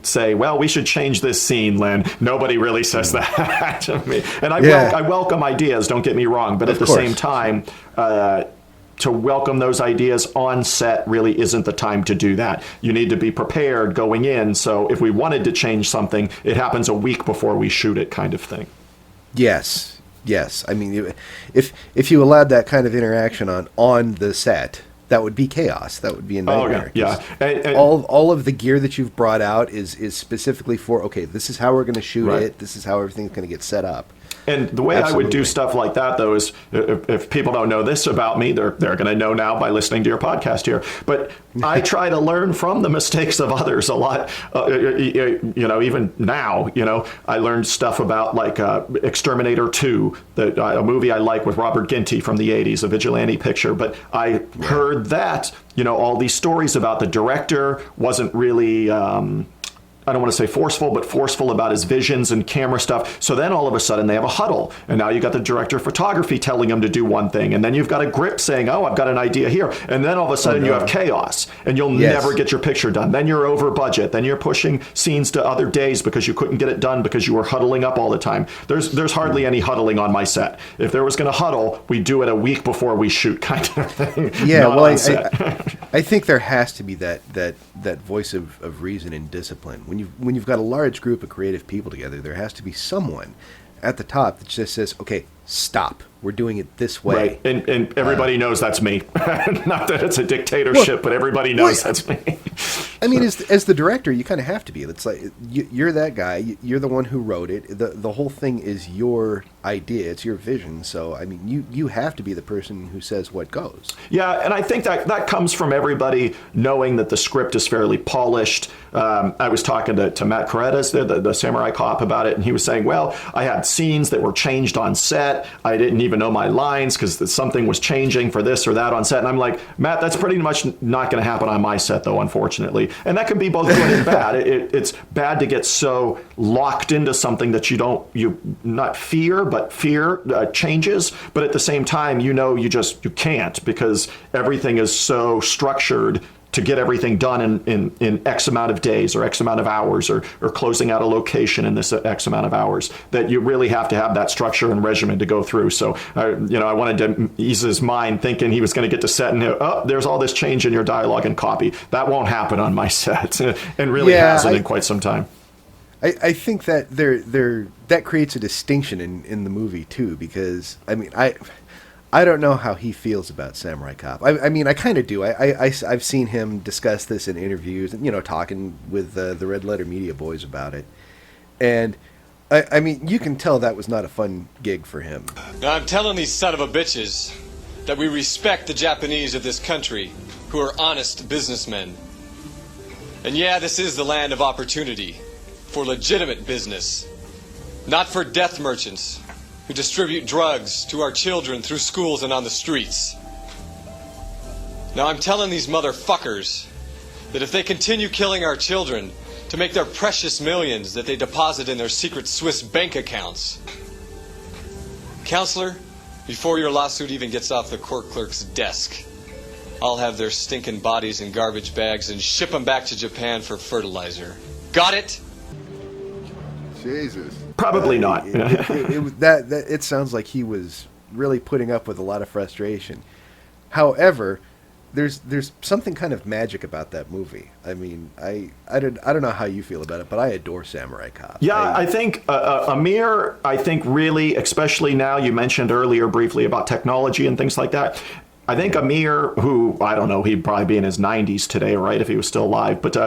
say, well, we should change this scene, Len. Nobody really says that to me. And I welcome ideas, don't get me wrong, but at the same time, to welcome those ideas on set really isn't the time to do that. You need to be prepared going in, so if we wanted to change something, it happens a week before we shoot it, kind of thing. Yes, I mean, if you allowed that kind of interaction on the set, that would be chaos. That would be a nightmare. Oh, yeah. And all of the gear that you've brought out is specifically for, okay, this is how we're going to shoot it. This is how everything's going to get set up. And the way I would do stuff like that, though, is if people don't know this about me, they're going to know now by listening to your podcast here. But I try to learn from the mistakes of others a lot. Even now, I learned stuff about like Exterminator 2, a movie I like with Robert Ginty from the 80s, a vigilante picture. But I heard that, all these stories about the director wasn't really... I don't want to say forceful, but forceful about his visions and camera stuff. So then all of a sudden they have a huddle. And now you've got the director of photography telling him to do one thing. And then you've got a grip saying, oh, I've got an idea here. And then all of a sudden you have chaos and you'll never get your picture done. Then you're over budget. Then you're pushing scenes to other days because you couldn't get it done because you were huddling up all the time. There's hardly any huddling on my set. If there was going to huddle, we do it a week before we shoot, kind of thing. Yeah, well, I think there has to be that voice of reason and discipline. When you've got a large group of creative people together, there has to be someone at the top that just says, okay, stop. We're doing it this way. Right. And everybody knows that's me. Not that it's a dictatorship, but everybody knows that's me. I mean, as the director, you kind of have to be. It's like, you're that guy. You're the one who wrote it. The whole thing is your idea. It's your vision. So, I mean, you have to be the person who says what goes. Yeah, and I think that comes from everybody knowing that the script is fairly polished. I was talking to Matt Corretas, the Samurai Cop, about it, and he was saying, well, I had scenes that were changed on set. I didn't even know my lines because something was changing for this or that on set. And I'm like, Matt, that's pretty much not going to happen on my set, though, unfortunately. And that can be both good and bad. It's bad to get so locked into something that you not fear, but fear changes. But at the same time, you can't, because everything is so structured to get everything done in X amount of days or X amount of hours or closing out a location in this X amount of hours, that you really have to have that structure and regimen to go through. So, I wanted to ease his mind thinking he was going to get to set and, there's all this change in your dialogue and copy. That won't happen on my set and really hasn't in quite some time. I think that that creates a distinction in the movie too, because I mean, I don't know how he feels about Samurai Cop. I mean, I kind of do. I've seen him discuss this in interviews and, talking with the Red Letter Media boys about it. And, I mean, you can tell that was not a fun gig for him. Now, I'm telling these son of a bitches that we respect the Japanese of this country who are honest businessmen. And yeah, this is the land of opportunity for legitimate business, not for death merchants who distribute drugs to our children through schools and on the streets. Now I'm telling these motherfuckers that if they continue killing our children to make their precious millions that they deposit in their secret Swiss bank accounts, Counselor, before your lawsuit even gets off the court clerk's desk, I'll have their stinking bodies in garbage bags and ship them back to Japan for fertilizer. Got it? Jesus. Probably not. It sounds like he was really putting up with a lot of frustration. However, there's something kind of magic about that movie. I mean, I don't know how you feel about it, but I adore Samurai Cop. Yeah, I think Amir, really, especially now, you mentioned earlier briefly about technology and things like that. I think Amir, who, I don't know, he'd probably be in his 90s today, right, if he was still alive. But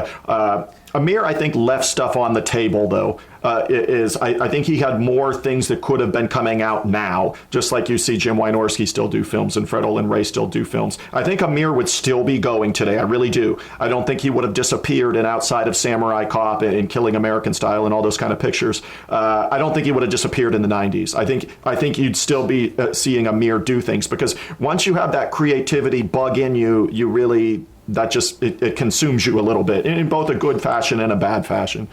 Amir, I think, left stuff on the table, though. I think he had more things that could have been coming out now, just like you see Jim Wynorski still do films and Fred Olen Ray still do films. I think Amir would still be going today. I really do. I don't think he would have disappeared and outside of Samurai Cop and Killing American Style and all those kind of pictures. I don't think he would have disappeared in the 90s. I think you'd still be seeing Amir do things, because once you have that creativity bug in you, you really, that just, it consumes you a little bit, in both a good fashion and a bad fashion.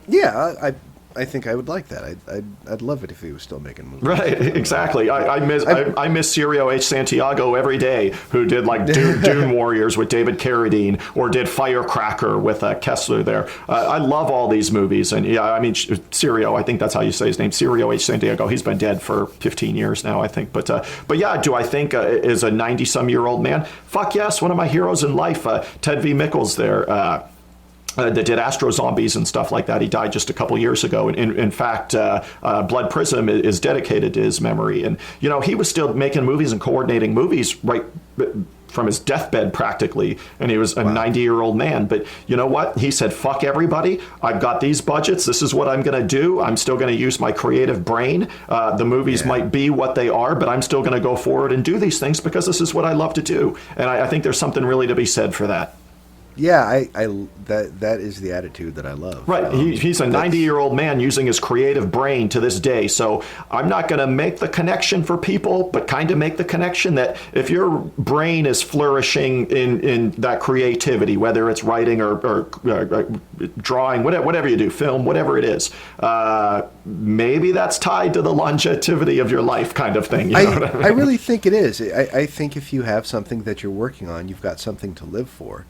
Yeah, I think I would like that. I'd love it if he was still making movies. Right, exactly. I miss Cirio H. Santiago every day, who did like Dune Warriors with David Carradine, or did Firecracker with Kessler there. I love all these movies, and yeah, I mean Cirio, I think that's how you say his name, Cirio H. Santiago. He's been dead for 15 years now, I think. But yeah, do I think is a 90-some-year-old man? Fuck yes, one of my heroes in life, Ted V. Mickles there. That did Astro Zombies and stuff like that. He died just a couple years ago. In fact, Blood Prism is dedicated to his memory. And, he was still making movies and coordinating movies right from his deathbed practically. And he was a 90-year-old man. But you know what? He said, fuck everybody. I've got these budgets. This is what I'm going to do. I'm still going to use my creative brain. The movies might be what they are, but I'm still going to go forward and do these things because this is what I love to do. And I think there's something really to be said for that. Yeah, that is the attitude that I love. Right, he's a 90-year-old man using his creative brain to this day. So I'm not going to make the connection for people, but kind of make the connection that if your brain is flourishing in that creativity, whether it's writing or drawing, whatever you do, film, whatever it is, maybe that's tied to the longevity of your life, kind of thing. You know what I mean? I really think it is. I think if you have something that you're working on, you've got something to live for.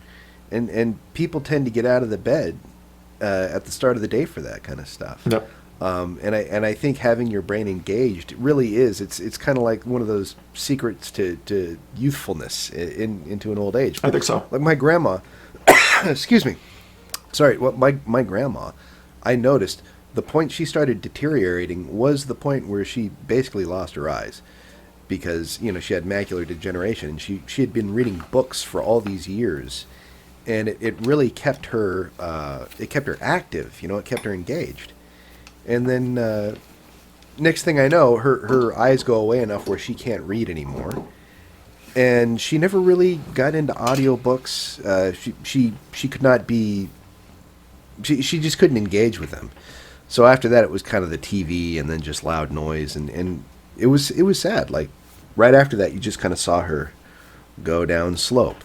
And people tend to get out of the bed at the start of the day for that kind of stuff. Yep. And I think having your brain engaged really is. It's kind of like one of those secrets to youthfulness into an old age. I think so. Like my grandma, excuse me. Sorry, my grandma, I noticed the point she started deteriorating was the point where she basically lost her eyes. Because, she had macular degeneration, and she had been reading books for all these years. And it really kept her, active, it kept her engaged. And then next thing I know, her eyes go away enough where she can't read anymore. And she never really got into audiobooks. She could not be, she just couldn't engage with them. So after that, it was kind of the TV and then just loud noise. And it was sad. Like right after that, you just kind of saw her go down slope.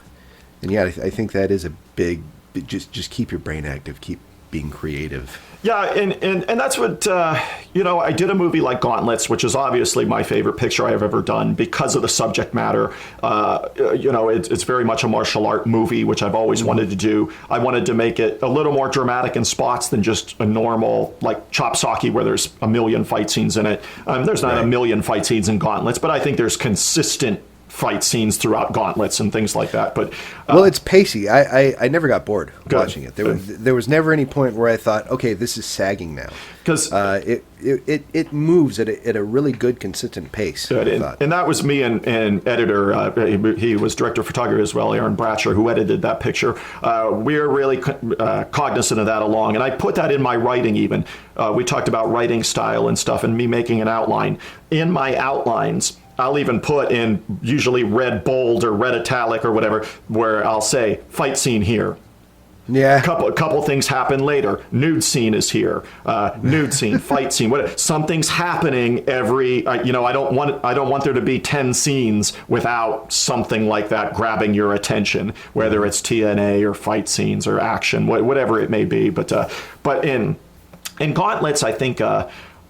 And yeah, I think that is a big, just keep your brain active, keep being creative. Yeah, and that's what, I did a movie like Gauntlets, which is obviously my favorite picture I have ever done because of the subject matter. It's very much a martial art movie, which I've always wanted to do. I wanted to make it a little more dramatic in spots than just a normal, like Chop Socky, where there's a million fight scenes in it. There's not a million fight scenes in Gauntlets, but I think there's consistent fight scenes throughout Gauntlets and things like that. But well, it's pacey. I never got bored watching it. There was never any point where I thought, okay, this is sagging now, because it moves at a really good, consistent pace. And that was me and editor. He was director of photography as well, Aaron Bratcher, who edited that picture. We're really cognizant of that along, and I put that in my writing even. We talked about writing style and stuff, and me making an outline. In my outlines, I'll even put in usually red bold or red italic or whatever, where I'll say fight scene here. Yeah. A couple things happen later. Nude scene is here. Nude scene, fight scene. Something's happening every. I don't want there to be 10 scenes without something like that grabbing your attention, whether it's TNA or fight scenes or action, whatever it may be. But in Gauntlets, I think.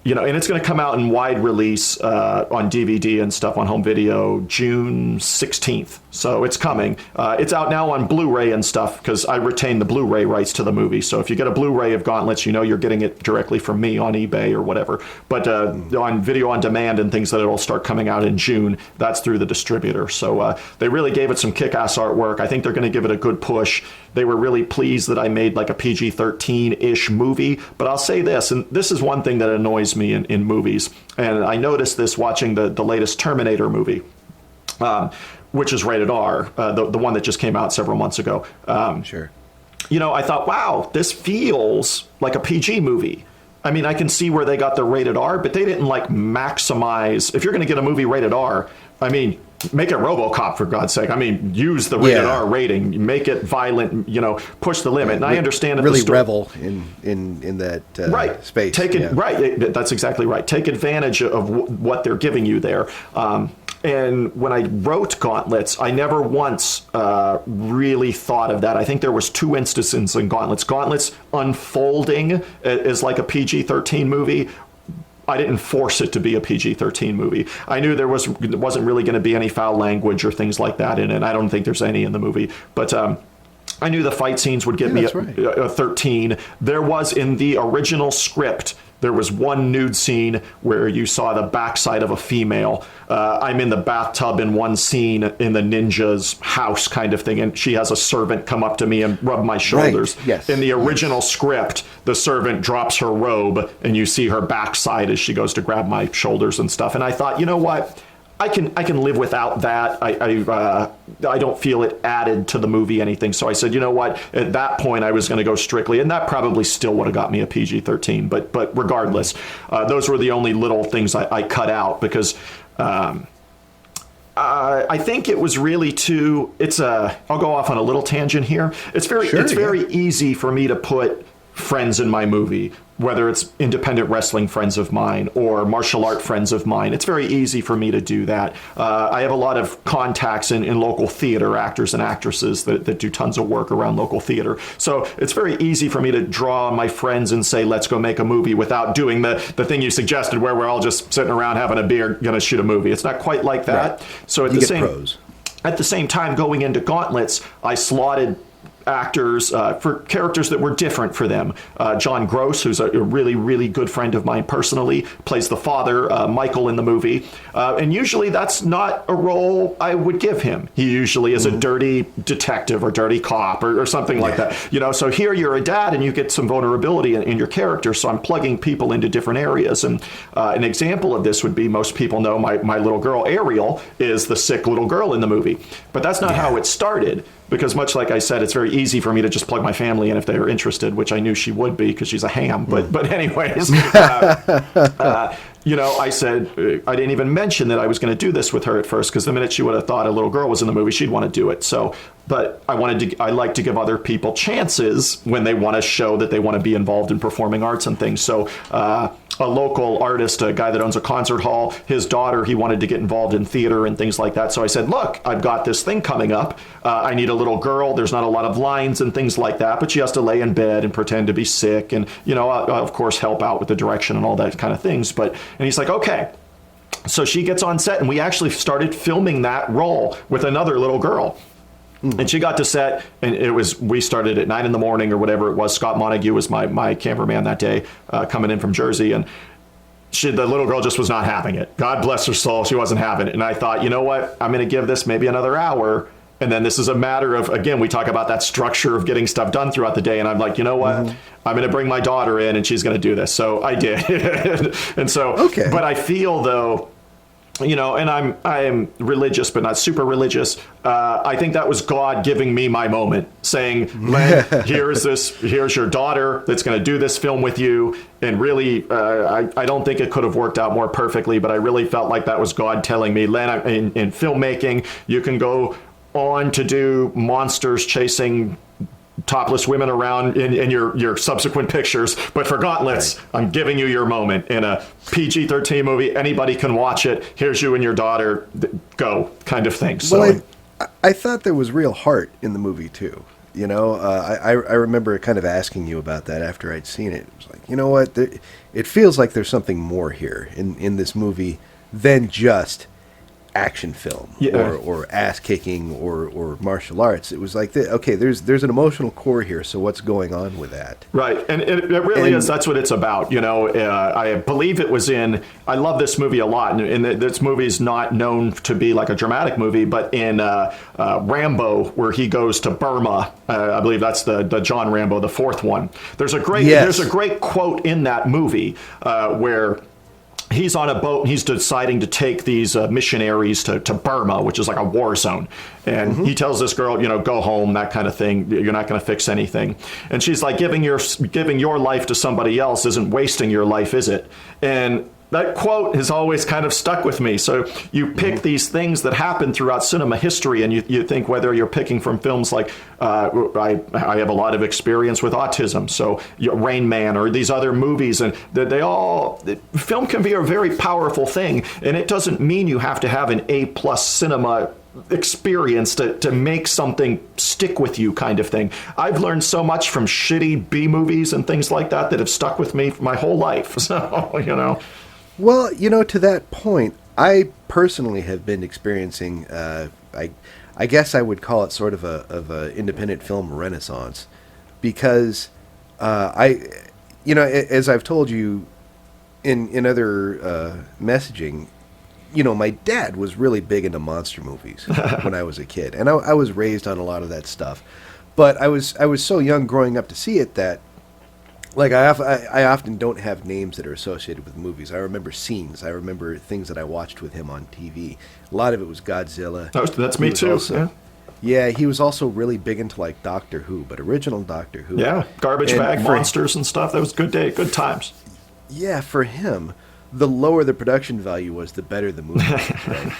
And it's going to come out in wide release on DVD and stuff on home video June 16th. So it's coming. It's out now on Blu-ray and stuff because I retain the Blu-ray rights to the movie. So if you get a Blu-ray of Gauntlets, you're getting it directly from me on eBay or whatever. But on video on demand and things that it'll start coming out in June, that's through the distributor. So they really gave it some kick-ass artwork. I think they're going to give it a good push. They were really pleased that I made like a PG-13-ish movie. But I'll say this, and this is one thing that annoys me in movies, and I noticed this watching the latest Terminator movie, which is rated R, the one that just came out several months ago. Sure. I thought, wow, this feels like a PG movie. I mean, I can see where they got the rated R, but they didn't like maximize. If you're going to get a movie rated R, I mean, make it RoboCop, for God's sake. I mean, use the rated R rating, make it violent, push the limit. And I understand that really revel in that space. That's exactly right. Take advantage of what they're giving you there. And when I wrote Gauntlets, I never once really thought of that. I think there was 2 instances in Gauntlets. Gauntlets unfolding as like a PG-13 movie. I didn't force it to be a PG-13 movie. I knew there wasn't really going to be any foul language or things like that in it. I don't think there's any in the movie. But I knew the fight scenes would get me a 13. There was in the original script, there was one nude scene where you saw the backside of a female. I'm in the bathtub in one scene in the ninja's house kind of thing, and she has a servant come up to me and rub my shoulders. Right. Yes. In the original script, the servant drops her robe, and you see her backside as she goes to grab my shoulders and stuff. And I thought, you know what? I can live without that. I don't feel it added to the movie anything. So I said, you know what? At that point, I was going to go strictly, and that probably still would have got me a PG-13. But regardless, those were the only little things I cut out because I think it was really too. I'll go off on a little tangent here. It's very easy for me to put friends in my movie, whether it's independent wrestling friends of mine or martial art friends of mine. It's very easy for me to do that. I have a lot of contacts in local theater, actors and actresses that do tons of work around local theater. So it's very easy for me to draw on my friends and say, let's go make a movie without doing the thing you suggested where we're all just sitting around having a beer, going to shoot a movie. It's not quite like that. Right. So at the same time, going into Gauntlets, I slotted actors for characters that were different for them. John Gross, who's a really, really good friend of mine personally, plays the father, Michael, in the movie. And usually that's not a role I would give him. He usually is a dirty detective or dirty cop or something like that. So here you're a dad and you get some vulnerability in your character. So I'm plugging people into different areas. And an example of this would be, most people know my little girl, Ariel, is the sick little girl in the movie. But that's not how it started. Because much like I said, it's very easy for me to just plug my family in if they're interested, which I knew she would be because she's a ham. But anyways, I said, I didn't even mention that I was going to do this with her at first, because the minute she would have thought a little girl was in the movie, she'd want to do it. So, but I like to give other people chances when they want to show that they want to be involved in performing arts and things. So, a local artist, a guy that owns a concert hall, his daughter, he wanted to get involved in theater and things like that. So I said, look, I've got this thing coming up. I need a little girl. There's not a lot of lines and things like that, but she has to lay in bed and pretend to be sick and, of course, help out with the direction and all that kind of things. And he's like, okay. So she gets on set, and we actually started filming that role with another little girl. And she got to set, and we started at 9 a.m. or whatever it was. Scott Montague was my cameraman that day, coming in from Jersey. And the little girl just was not having it. God bless her soul, she wasn't having it. And I thought, you know what, I'm going to give this maybe another hour. And then this is a matter of, again, we talk about that structure of getting stuff done throughout the day. And I'm like, you know what, I'm going to bring my daughter in and she's going to do this. So I did. And so, okay. But I feel though, you know, and I am religious, but not super religious. I think that was God giving me my moment, saying, Len, here's your daughter that's going to do this film with you. And really, I don't think it could have worked out more perfectly, but I really felt like that was God telling me, Len, in filmmaking, you can go on to do monsters chasing topless women around in your subsequent pictures, but for Gauntlets, right, I'm giving you your moment in a PG-13 movie. Anybody can watch it. Here's you and your daughter. Go, kind of thing. So, well, I thought there was real heart in the movie too. You know, I remember kind of asking you about that after I'd seen it. It was like, you know what? It feels like there's something more here in this movie than just action film or ass kicking or martial arts. It was like, okay, there's an emotional core here, so what's going on with that? Right, and it really is. That's what it's about. You know, I believe it was in. I love this movie a lot, and this movie is not known to be like a dramatic movie, but in Rambo, where he goes to Burma, I believe that's the John Rambo, the fourth one. There's a great quote in that movie where he's on a boat and he's deciding to take these missionaries to Burma, which is like a war zone. And he tells this girl, you know, go home, that kind of thing. You're not going to fix anything. And she's like, giving your life to somebody else isn't wasting your life, is it? And that quote has always kind of stuck with me. So you pick these things that happen throughout cinema history, and you think whether you're picking from films like, I have a lot of experience with autism, so Rain Man or these other movies, and film can be a very powerful thing, and it doesn't mean you have to have an A+ cinema experience to make something stick with you, kind of thing. I've learned so much from shitty B movies and things like that have stuck with me for my whole life. So, you know. Well, you know, to that point, I personally have been experiencing, I guess I would call it sort of a independent film renaissance, because as I've told you in other messaging, you know, my dad was really big into monster movies when I was a kid, and I was raised on a lot of that stuff. But I was so young growing up to see it that, like, I often don't have names that are associated with movies. I remember scenes. I remember things that I watched with him on TV. A lot of it was Godzilla. That's me too. Yeah, he was also really big into, like, Doctor Who, but original Doctor Who. Yeah, garbage bag monsters and stuff. That was good times. Yeah, for him, the lower the production value was, the better the movie was, right?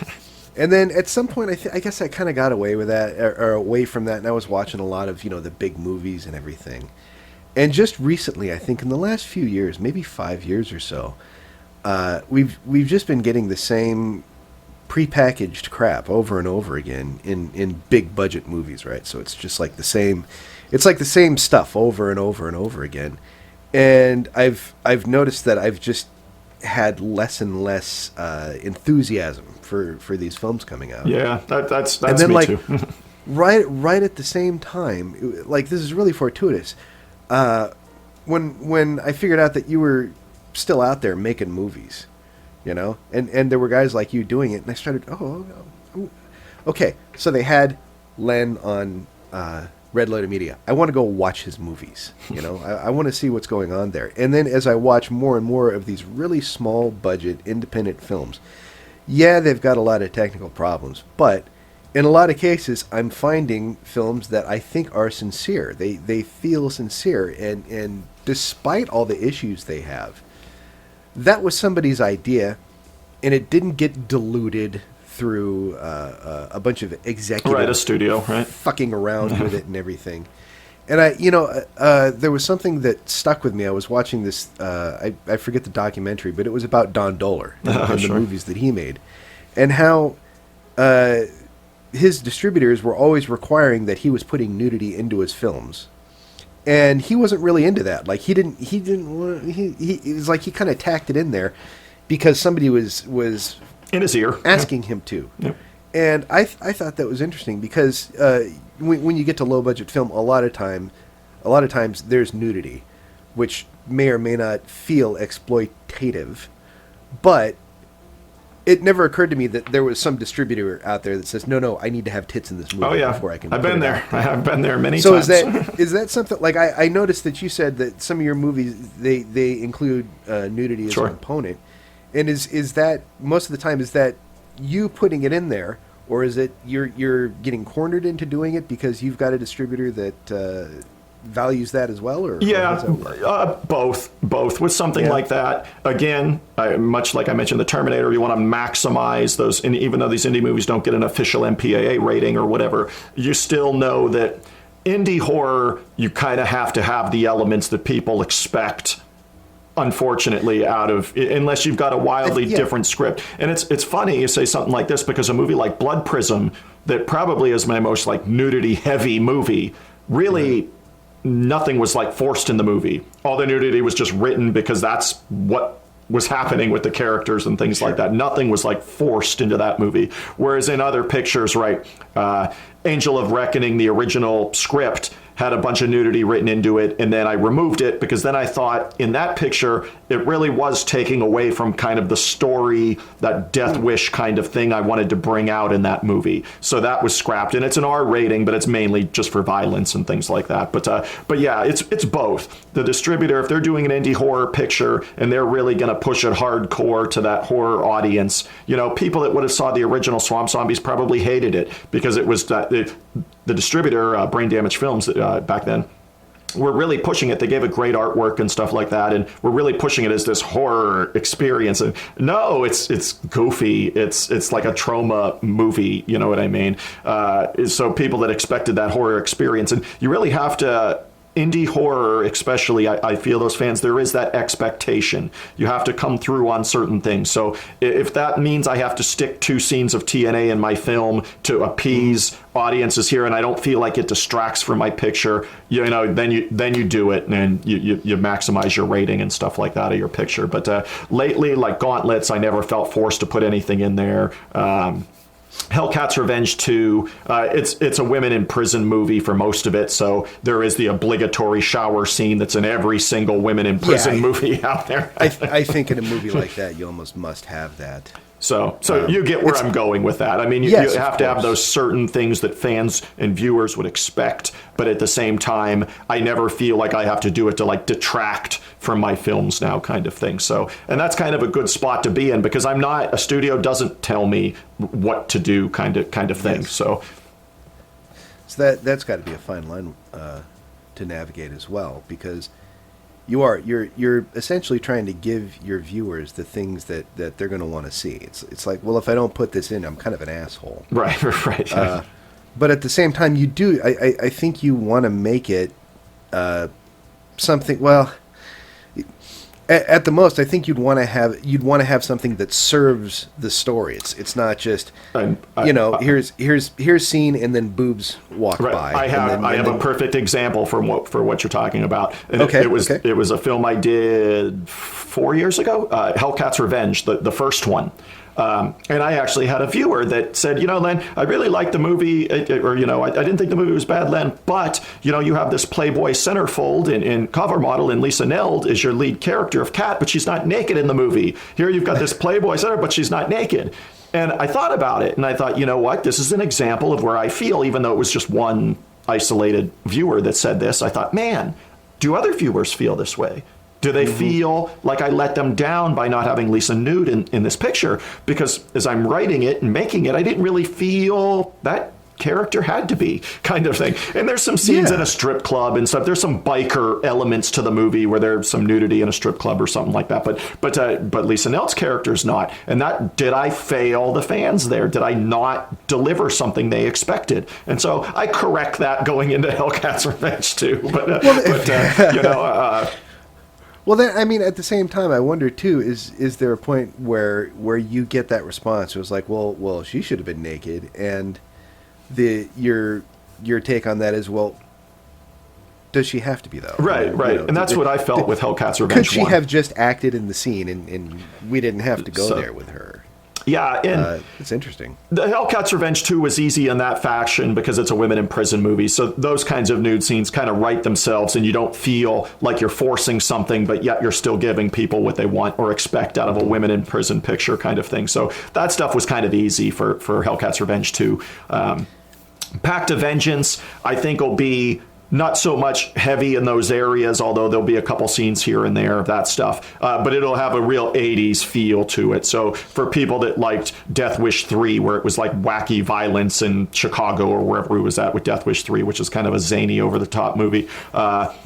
And then at some point, I guess I kind of got away with that, or away from that, and I was watching a lot of, you know, the big movies and everything. And just recently, I think in the last few years, maybe 5 years or so, we've just been getting the same prepackaged crap over and over again in big budget movies, right? So it's just like the same stuff over and over and over again. And I've noticed that I've just had less and less enthusiasm for these films coming out. Yeah, that's and then, me like, too. right at the same time, like, this is really fortuitous. When I figured out that you were still out there making movies, you know, and there were guys like you doing it, and I started, okay, so they had Len on RedLetterMedia. I want to go watch his movies, you know, I want to see what's going on there. And then as I watch more and more of these really small budget independent films, yeah, they've got a lot of technical problems, but in a lot of cases, I'm finding films that I think are sincere. They feel sincere, and despite all the issues they have, that was somebody's idea, and it didn't get diluted through a bunch of executives, a studio, right, fucking around with it and everything. And there was something that stuck with me. I was watching this. I forget the documentary, but it was about Don Dohler and the movies that he made, and how his distributors were always requiring that he was putting nudity into his films, and he wasn't really into that. Like, he was like, he kind of tacked it in there because somebody was in his ear asking him to. Yep. And I thought that was interesting because when you get to low budget film, a lot of times there's nudity, which may or may not feel exploitative, but it never occurred to me that there was some distributor out there that says, no, I need to have tits in this movie before I can. I've been there. I've been there many so times. So is that something, like, I noticed that you said that some of your movies, they include nudity as a component. And is that, most of the time, is that you putting it in there, or is it you're getting cornered into doing it because you've got a distributor that values that as well? Or both with something like that. Again, much like I mentioned the Terminator, you want to maximize those, and even though these indie movies don't get an official MPAA rating or whatever, you still know that indie horror, you kind of have to have the elements that people expect, unfortunately, out of, unless you've got a wildly different script. And it's funny you say something like this, because a movie like Blood Prism, that probably is my most like nudity heavy movie, really nothing was like forced in the movie. All the nudity was just written because that's what was happening with the characters and things like that. Nothing was like forced into that movie. Whereas in other pictures, right, Angel of Reckoning, the original script, had a bunch of nudity written into it, and then I removed it because then I thought in that picture it really was taking away from kind of the story, that death wish kind of thing I wanted to bring out in that movie. So that was scrapped, and it's an R rating, but it's mainly just for violence and things like that. But yeah, it's both. The distributor, if they're doing an indie horror picture and they're really going to push it hardcore to that horror audience, you know, people that would have saw the original Swamp Zombies probably hated it because it was the distributor, Brain Damage Films, back then, were really pushing it. They gave it great artwork and stuff like that, and we're really pushing it as this horror experience. And no, it's goofy. It's like a trauma movie. You know what I mean? So people that expected that horror experience, and you really have to. Indie horror, especially, I feel those fans, there is that expectation. You have to come through on certain things. So if that means I have to stick 2 scenes of TNA in my film to appease audiences here, and I don't feel like it distracts from my picture, you know, then you do it, and you maximize your rating and stuff like that of your picture. But lately, like Gauntlets, I never felt forced to put anything in there. Hellcat's Revenge 2, it's a women in prison movie for most of it, so there is the obligatory shower scene that's in every single women in prison movie out there. I think in a movie like that, you almost must have that. So you get where I'm going with that. I mean, you have to have those certain things that fans and viewers would expect, but at the same time, I never feel like I have to do it to like detract from my films now, kind of thing. So, and that's kind of a good spot to be in, because a studio doesn't tell me what to do, kind of thing. Yes. So that's got to be a fine line to navigate as well, because you're essentially trying to give your viewers the things that they're going to want to see. It's like, well, if I don't put this in, I'm kind of an asshole. Right. But at the same time, you do. I think you want to make it something. Well, at the most, I think you'd want to have something that serves the story. It's not just here's scene and then boobs walk by. I have a perfect example for what you're talking about. And it was a film I did 4 years ago, Hellcat's Revenge, the first one. And I actually had a viewer that said, Len, I really liked the movie, I didn't think the movie was bad, Len, but, you have this Playboy centerfold in cover model, and Lisa Neld is your lead character of Cat, but she's not naked in the movie. Here you've got this Playboy center, but she's not naked. And I thought about it, and I thought, you know what, this is an example of where I feel, even though it was just one isolated viewer that said this, I thought, man, do other viewers feel this way? Do they feel like I let them down by not having Lisa nude in this picture? Because as I'm writing it and making it, I didn't really feel that character had to be, kind of thing. And there's some scenes in a strip club and stuff. There's some biker elements to the movie where there's some nudity in a strip club or something like that. But Lisa Neld's character's not. And did I fail the fans there? Did I not deliver something they expected? And so I correct that going into Hellcat's Revenge too. Well, then, I mean, at the same time, I wonder too: is there a point where you get that response? It was like, well, she should have been naked, and your take on that is, well, does she have to be though? Right. And that's what I felt with Hellcat's Revenge. Could she have just acted in the scene, and we didn't have to go there with her? Yeah, and it's interesting. The Hellcat's Revenge 2 was easy in that fashion because it's a women in prison movie. So those kinds of nude scenes kind of write themselves, and you don't feel like you're forcing something, but yet you're still giving people what they want or expect out of a women in prison picture kind of thing. So that stuff was kind of easy for Hellcat's Revenge 2. Pact of Vengeance, I think, will be not so much heavy in those areas, although there'll be a couple scenes here and there of that stuff. But it'll have a real 80s feel to it. So for people that liked Death Wish 3, where it was like wacky violence in Chicago or wherever he was at with Death Wish 3, which is kind of a zany, over-the-top movie,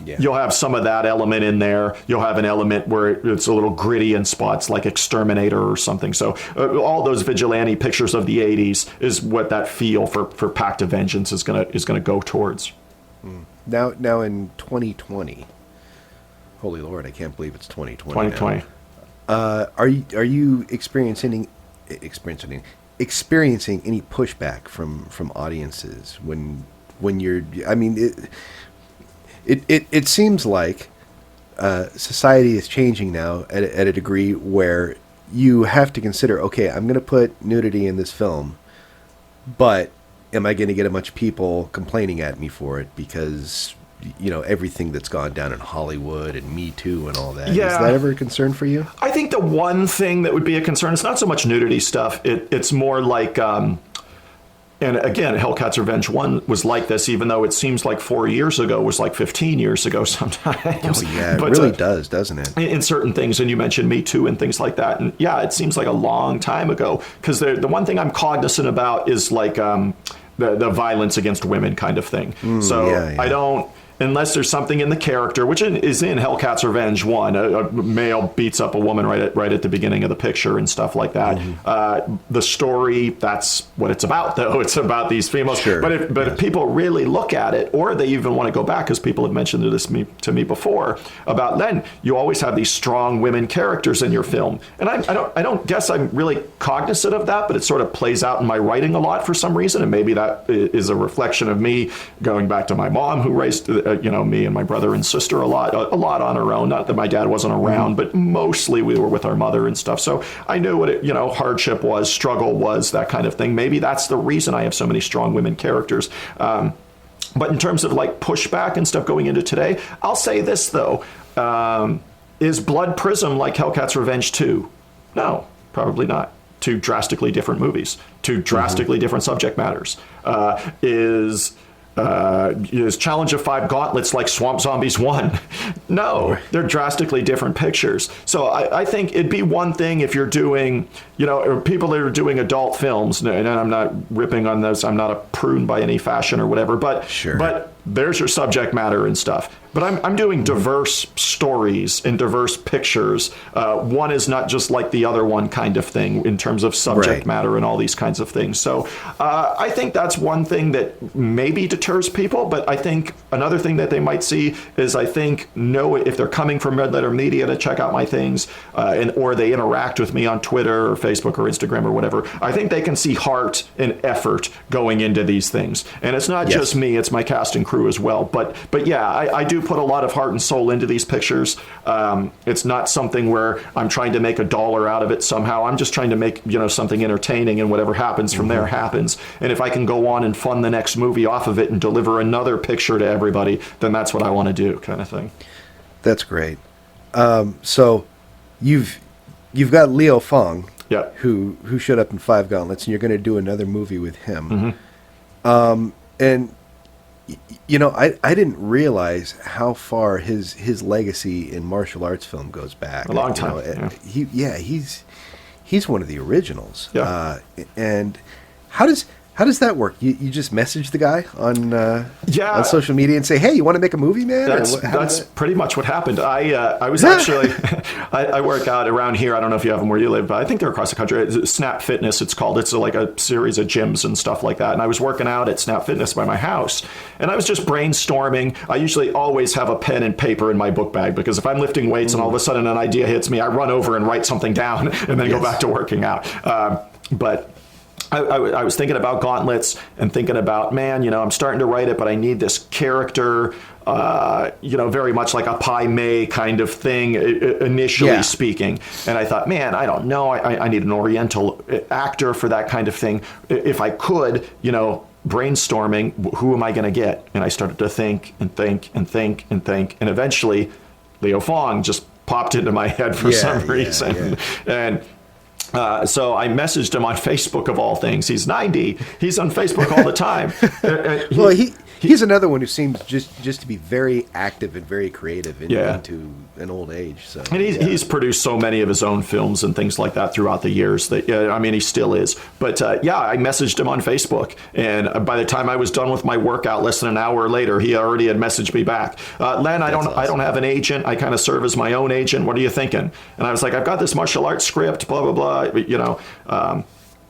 you'll have some of that element in there. You'll have an element where it's a little gritty in spots, like Exterminator or something. So all those vigilante pictures of the 80s is what that feel for Pact of Vengeance is gonna go towards. Now in 2020, holy Lord, I can't believe it's 2020. 2020. Are you experiencing any pushback from audiences when you're? I mean, it seems like society is changing now at a degree where you have to consider, okay, I'm going to put nudity in this film, but am I going to get a bunch of people complaining at me for it because, everything that's gone down in Hollywood and Me Too and all that? Yeah. Is that ever a concern for you? I think the one thing that would be a concern, it's not so much nudity stuff. It's more like, and again, Hellcat's Revenge 1 was like this, even though it seems like 4 years ago was like 15 years ago sometimes. Oh, yeah, but, it really does, doesn't it? In certain things, and you mentioned Me Too and things like that. And yeah, it seems like a long time ago, because the one thing I'm cognizant about is like the violence against women kind of thing. Yeah. I don't, unless there's something in the character, which is in Hellcat's Revenge 1, a male beats up a woman right at the beginning of the picture and stuff like that. Mm-hmm. The story, that's what it's about, though. It's about these females. Sure. But if people really look at it, or they even want to go back, because people have mentioned this to me before, about Len, you always have these strong women characters in your film. And I don't guess I'm really cognizant of that, but it sort of plays out in my writing a lot for some reason. And maybe that is a reflection of me going back to my mom, who raised me and my brother and sister a lot on our own. Not that my dad wasn't around, but mostly we were with our mother and stuff. So I knew what hardship was, struggle was, that kind of thing. Maybe that's the reason I have so many strong women characters. But in terms of like pushback and stuff going into today, I'll say this though: is Blood Prism like Hellcat's Revenge 2? No, probably not. Two drastically different movies, two drastically different subject matters. Is Challenge of Five Gauntlets like Swamp Zombies 1? No, they're drastically different pictures. So I think it'd be one thing if you're doing, or people that are doing adult films, and I'm not ripping on those, I'm not a prune by any fashion or whatever, but sure. But there's your subject matter and stuff. But I'm doing diverse stories and diverse pictures. One is not just like the other one kind of thing in terms of subject matter and all these kinds of things. So I think that's one thing that maybe deters people. But I think another thing that they might see is, if they're coming from Red Letter Media to check out my things, or they interact with me on Twitter or Facebook or Instagram or whatever, I think they can see heart and effort going into these things. And it's not just me, it's my cast and crew as well. But yeah, I do put a lot of heart and soul into these pictures. It's not something where I'm trying to make $1 out of it somehow. I'm just trying to make something entertaining, and whatever happens from there happens. And if I can go on and fund the next movie off of it and deliver another picture to everybody, then that's what I want to do, kind of thing. That's great. So you've got Leo Fong, who showed up in Five Gauntlets, and you're going to do another movie with him. Mm-hmm. And I didn't realize how far his legacy in martial arts film goes back. A long time. He's one of the originals. Yeah. And how does that work? You just message the guy on social media and say, "Hey, you want to make a movie, man?" That's pretty much what happened. I was actually I work out around here. I don't know if you have them where you live, but I think they're across the country. It's Snap Fitness, it's called. It's like a series of gyms and stuff like that. And I was working out at Snap Fitness by my house, and I was just brainstorming. I usually always have a pen and paper in my book bag, because if I'm lifting weights and all of a sudden an idea hits me, I run over and write something down and then go back to working out. But I was thinking about Gauntlets and thinking about, man, I'm starting to write it, but I need this character very much like a Pai Mei kind of thing, initially speaking. And I thought, man, I don't know. I need an Oriental actor for that kind of thing. If I could, brainstorming, who am I going to get? And I started to think and think and think and think. And eventually, Leo Fong just popped into my head for some reason. And so I messaged him on Facebook, of all things. He's 90. He's on Facebook all the time. Well, he's another one who seems just to be very active and very creative into an old age. So, and he's produced so many of his own films and things like that throughout the years. That he still is. But I messaged him on Facebook, and by the time I was done with my workout, less than an hour later, he already had messaged me back. Len, I don't have an agent. I kind of serve as my own agent. What are you thinking? And I was like, I've got this martial arts script, blah blah blah.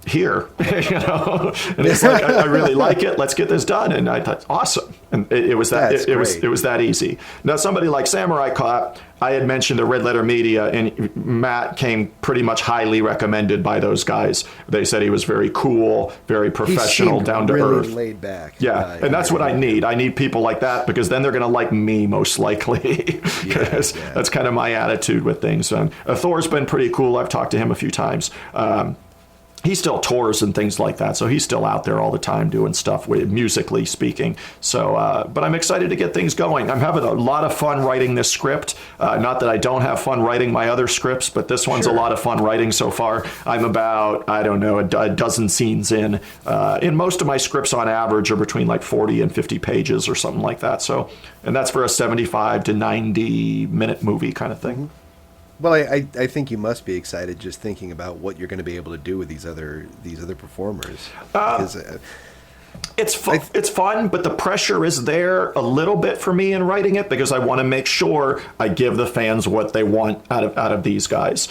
Here, and it's like, I really like it. Let's get this done. And I thought, awesome. And it was that it was that easy. Now, somebody like Samurai Cop, I had mentioned the Red Letter Media, and Matt came pretty much highly recommended by those guys. They said he was very cool, very professional, down to really earth, laid back. Yeah, and that's what I need. I need people like that, because then they're going to like me most likely. That's kind of my attitude with things. Thor's been pretty cool. I've talked to him a few times. He still tours and things like that, so he's still out there all the time doing stuff, musically speaking. So, but I'm excited to get things going. I'm having a lot of fun writing this script. Not that I don't have fun writing my other scripts, but this one's a lot of fun writing so far. I'm about, a dozen scenes in. In most of my scripts, on average, are between like 40 and 50 pages or something like that. So, and that's for a 75 to 90 minute movie kind of thing. Mm-hmm. Well, I think you must be excited just thinking about what you're going to be able to do with these other performers. It's fun, but the pressure is there a little bit for me in writing it, because I want to make sure I give the fans what they want out of these guys.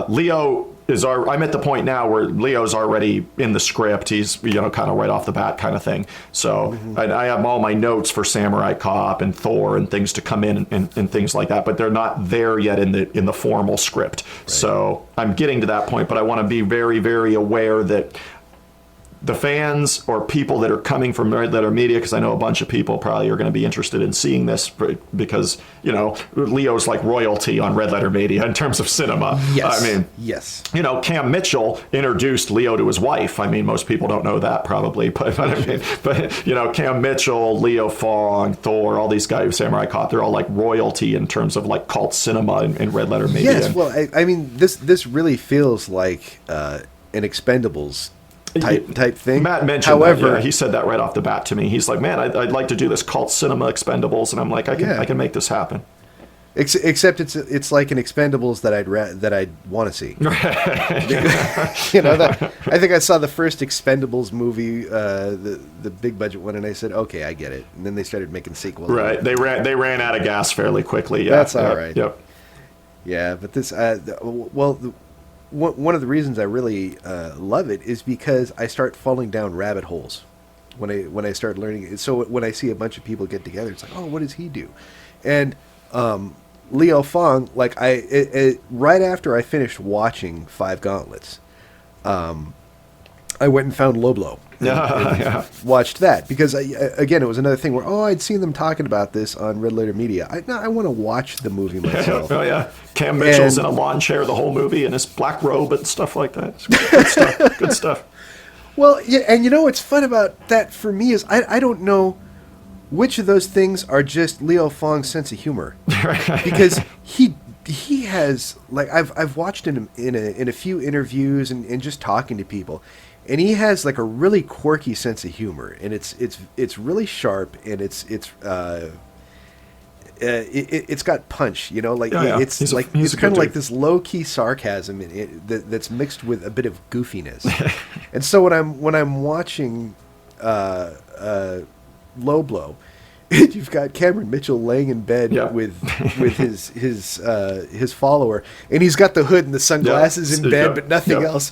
Leo I'm at the point now where Leo's already in the script. He's, kind of right off the bat kind of thing. So I have all my notes for Samurai Cop and Thor and things to come in and things like that, but they're not there yet in the formal script. Right. So I'm getting to that point, but I want to be very, very aware that the fans or people that are coming from Red Letter Media, because I know a bunch of people probably are going to be interested in seeing this, because, Leo's like royalty on Red Letter Media in terms of cinema. Yes. Yes. Cam Mitchell introduced Leo to his wife. I mean, most people don't know that probably, but Cam Mitchell, Leo Fong, Thor, all these guys, Samurai Cop, they're all like royalty in terms of like cult cinema in Red Letter Media. Yes. Well, I mean, this really feels like an Expendables type thing. Matt mentioned that, he said that right off the bat to me. He's like, man, I'd like to do this cult cinema Expendables, and I'm like, I can make this happen. Except it's like an Expendables that I'd want to see. I think I saw the first Expendables movie, the big budget one, and I said, okay, I get it. And then they started making sequels. Right, they ran out of gas fairly quickly. Yeah, that's all right. Yep. Yeah, but this one of the reasons I really love it is because I start falling down rabbit holes when I start learning. So when I see a bunch of people get together, it's like, oh, what does he do? And Leo Fong, like right after I finished watching Five Gauntlets, I went and found Low Blow. Watched that because again, it was another thing where I'd seen them talking about this on Red Letter Media. I want to watch the movie myself. Cam Mitchell's in a lawn chair the whole movie in his black robe and stuff like that. Good stuff. Good stuff. Well, yeah, and what's fun about that for me is I don't know which of those things are just Leo Fong's sense of humor, because he has, like, I've watched him in a few interviews and just talking to people. And he has like a really quirky sense of humor, and it's really sharp, and it's got punch, it's kind of like this low key sarcasm that's mixed with a bit of goofiness. And so when I'm watching Low Blow, you've got Cameron Mitchell laying in bed with his follower, and he's got the hood and the sunglasses in bed, but nothing else.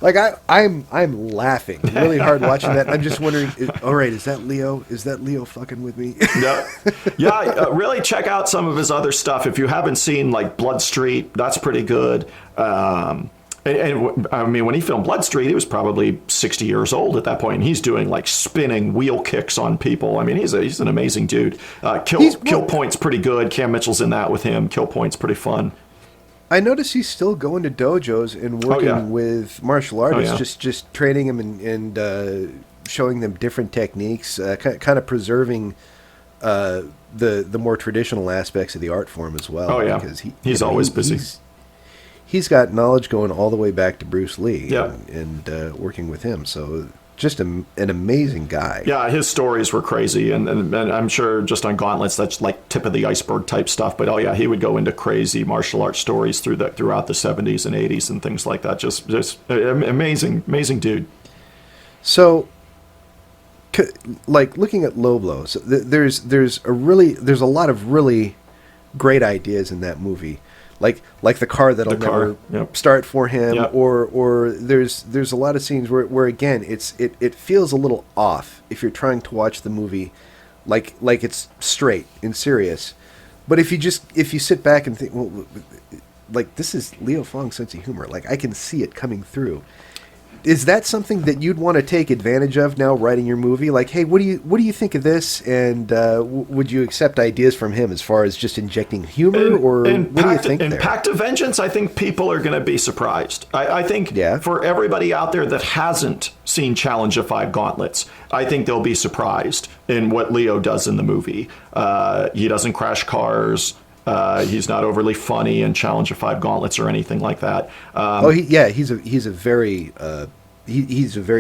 Like I'm laughing really hard watching that. I'm just wondering, all right, is that Leo? Is that Leo fucking with me? Really check out some of his other stuff if you haven't seen like Blood Street. That's pretty good. And I mean, when he filmed Bloodstreet, he was probably 60 years old at that point, and he's doing like spinning wheel kicks on people. I mean, he's an amazing dude. Kill Point's pretty good. Cam Mitchell's in that with him. Kill Point's pretty fun. I notice he's still going to dojos and working with martial artists, just training them and showing them different techniques, kind of preserving the more traditional aspects of the art form as well. Oh yeah, because he's always busy. He's got knowledge going all the way back to Bruce Lee and working with him. So just an amazing guy. Yeah, his stories were crazy. And I'm sure just on Gauntlets, that's like tip of the iceberg type stuff. But he would go into crazy martial arts stories throughout the 70s and 80s and things like that. Just amazing dude. So, like looking at Low Blows, there's a lot of really great ideas in that movie. Like the car that'll never start for him, or there's a lot of scenes where again it feels a little off if you're trying to watch the movie like it's straight and serious, but if you sit back and think, well, like this is Leo Fong's sense of humor, like I can see it coming through. Is that something that you'd want to take advantage of now writing your movie? Like, hey, what do you think of this? And would you accept ideas from him as far as just injecting humor, or what do you think there? In Pact of Vengeance, I think people are going to be surprised. I think for everybody out there that hasn't seen Challenge of Five Gauntlets, I think they'll be surprised in what Leo does in the movie. He doesn't crash cars. He's not overly funny in Challenge of Five Gauntlets or anything like that. He's a very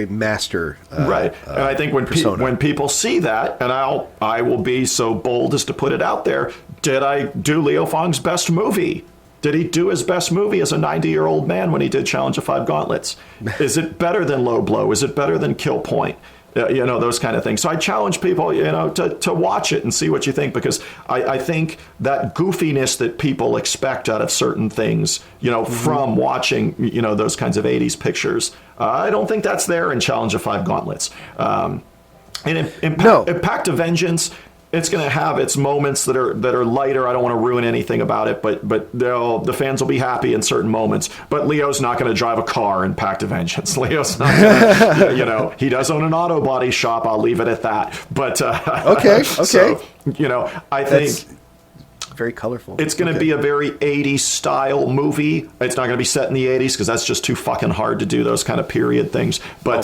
master. Right, and I think when people see that, and I will be so bold as to put it out there: did I do Leo Fong's best movie? Did he do his best movie as a 90-year-old man when he did Challenge of Five Gauntlets? Is it better than Low Blow? Is it better than Kill Point? Those kind of things. So I challenge people, to watch it and see what you think, because I think that goofiness that people expect out of certain things, from watching, those kinds of 80s pictures, I don't think that's there in Challenge of Five Gauntlets. And in Pact of Vengeance, it's going to have its moments that are lighter. I don't want to ruin anything about it, but the fans will be happy in certain moments. But Leo's not going to drive a car in Pact of Vengeance. Leo's not going to, he does own an auto body shop. I'll leave it at that. But okay. So, I think very colorful. It's going to be a very 80s style movie. It's not going to be set in the 80s because that's just too fucking hard to do those kind of period things. But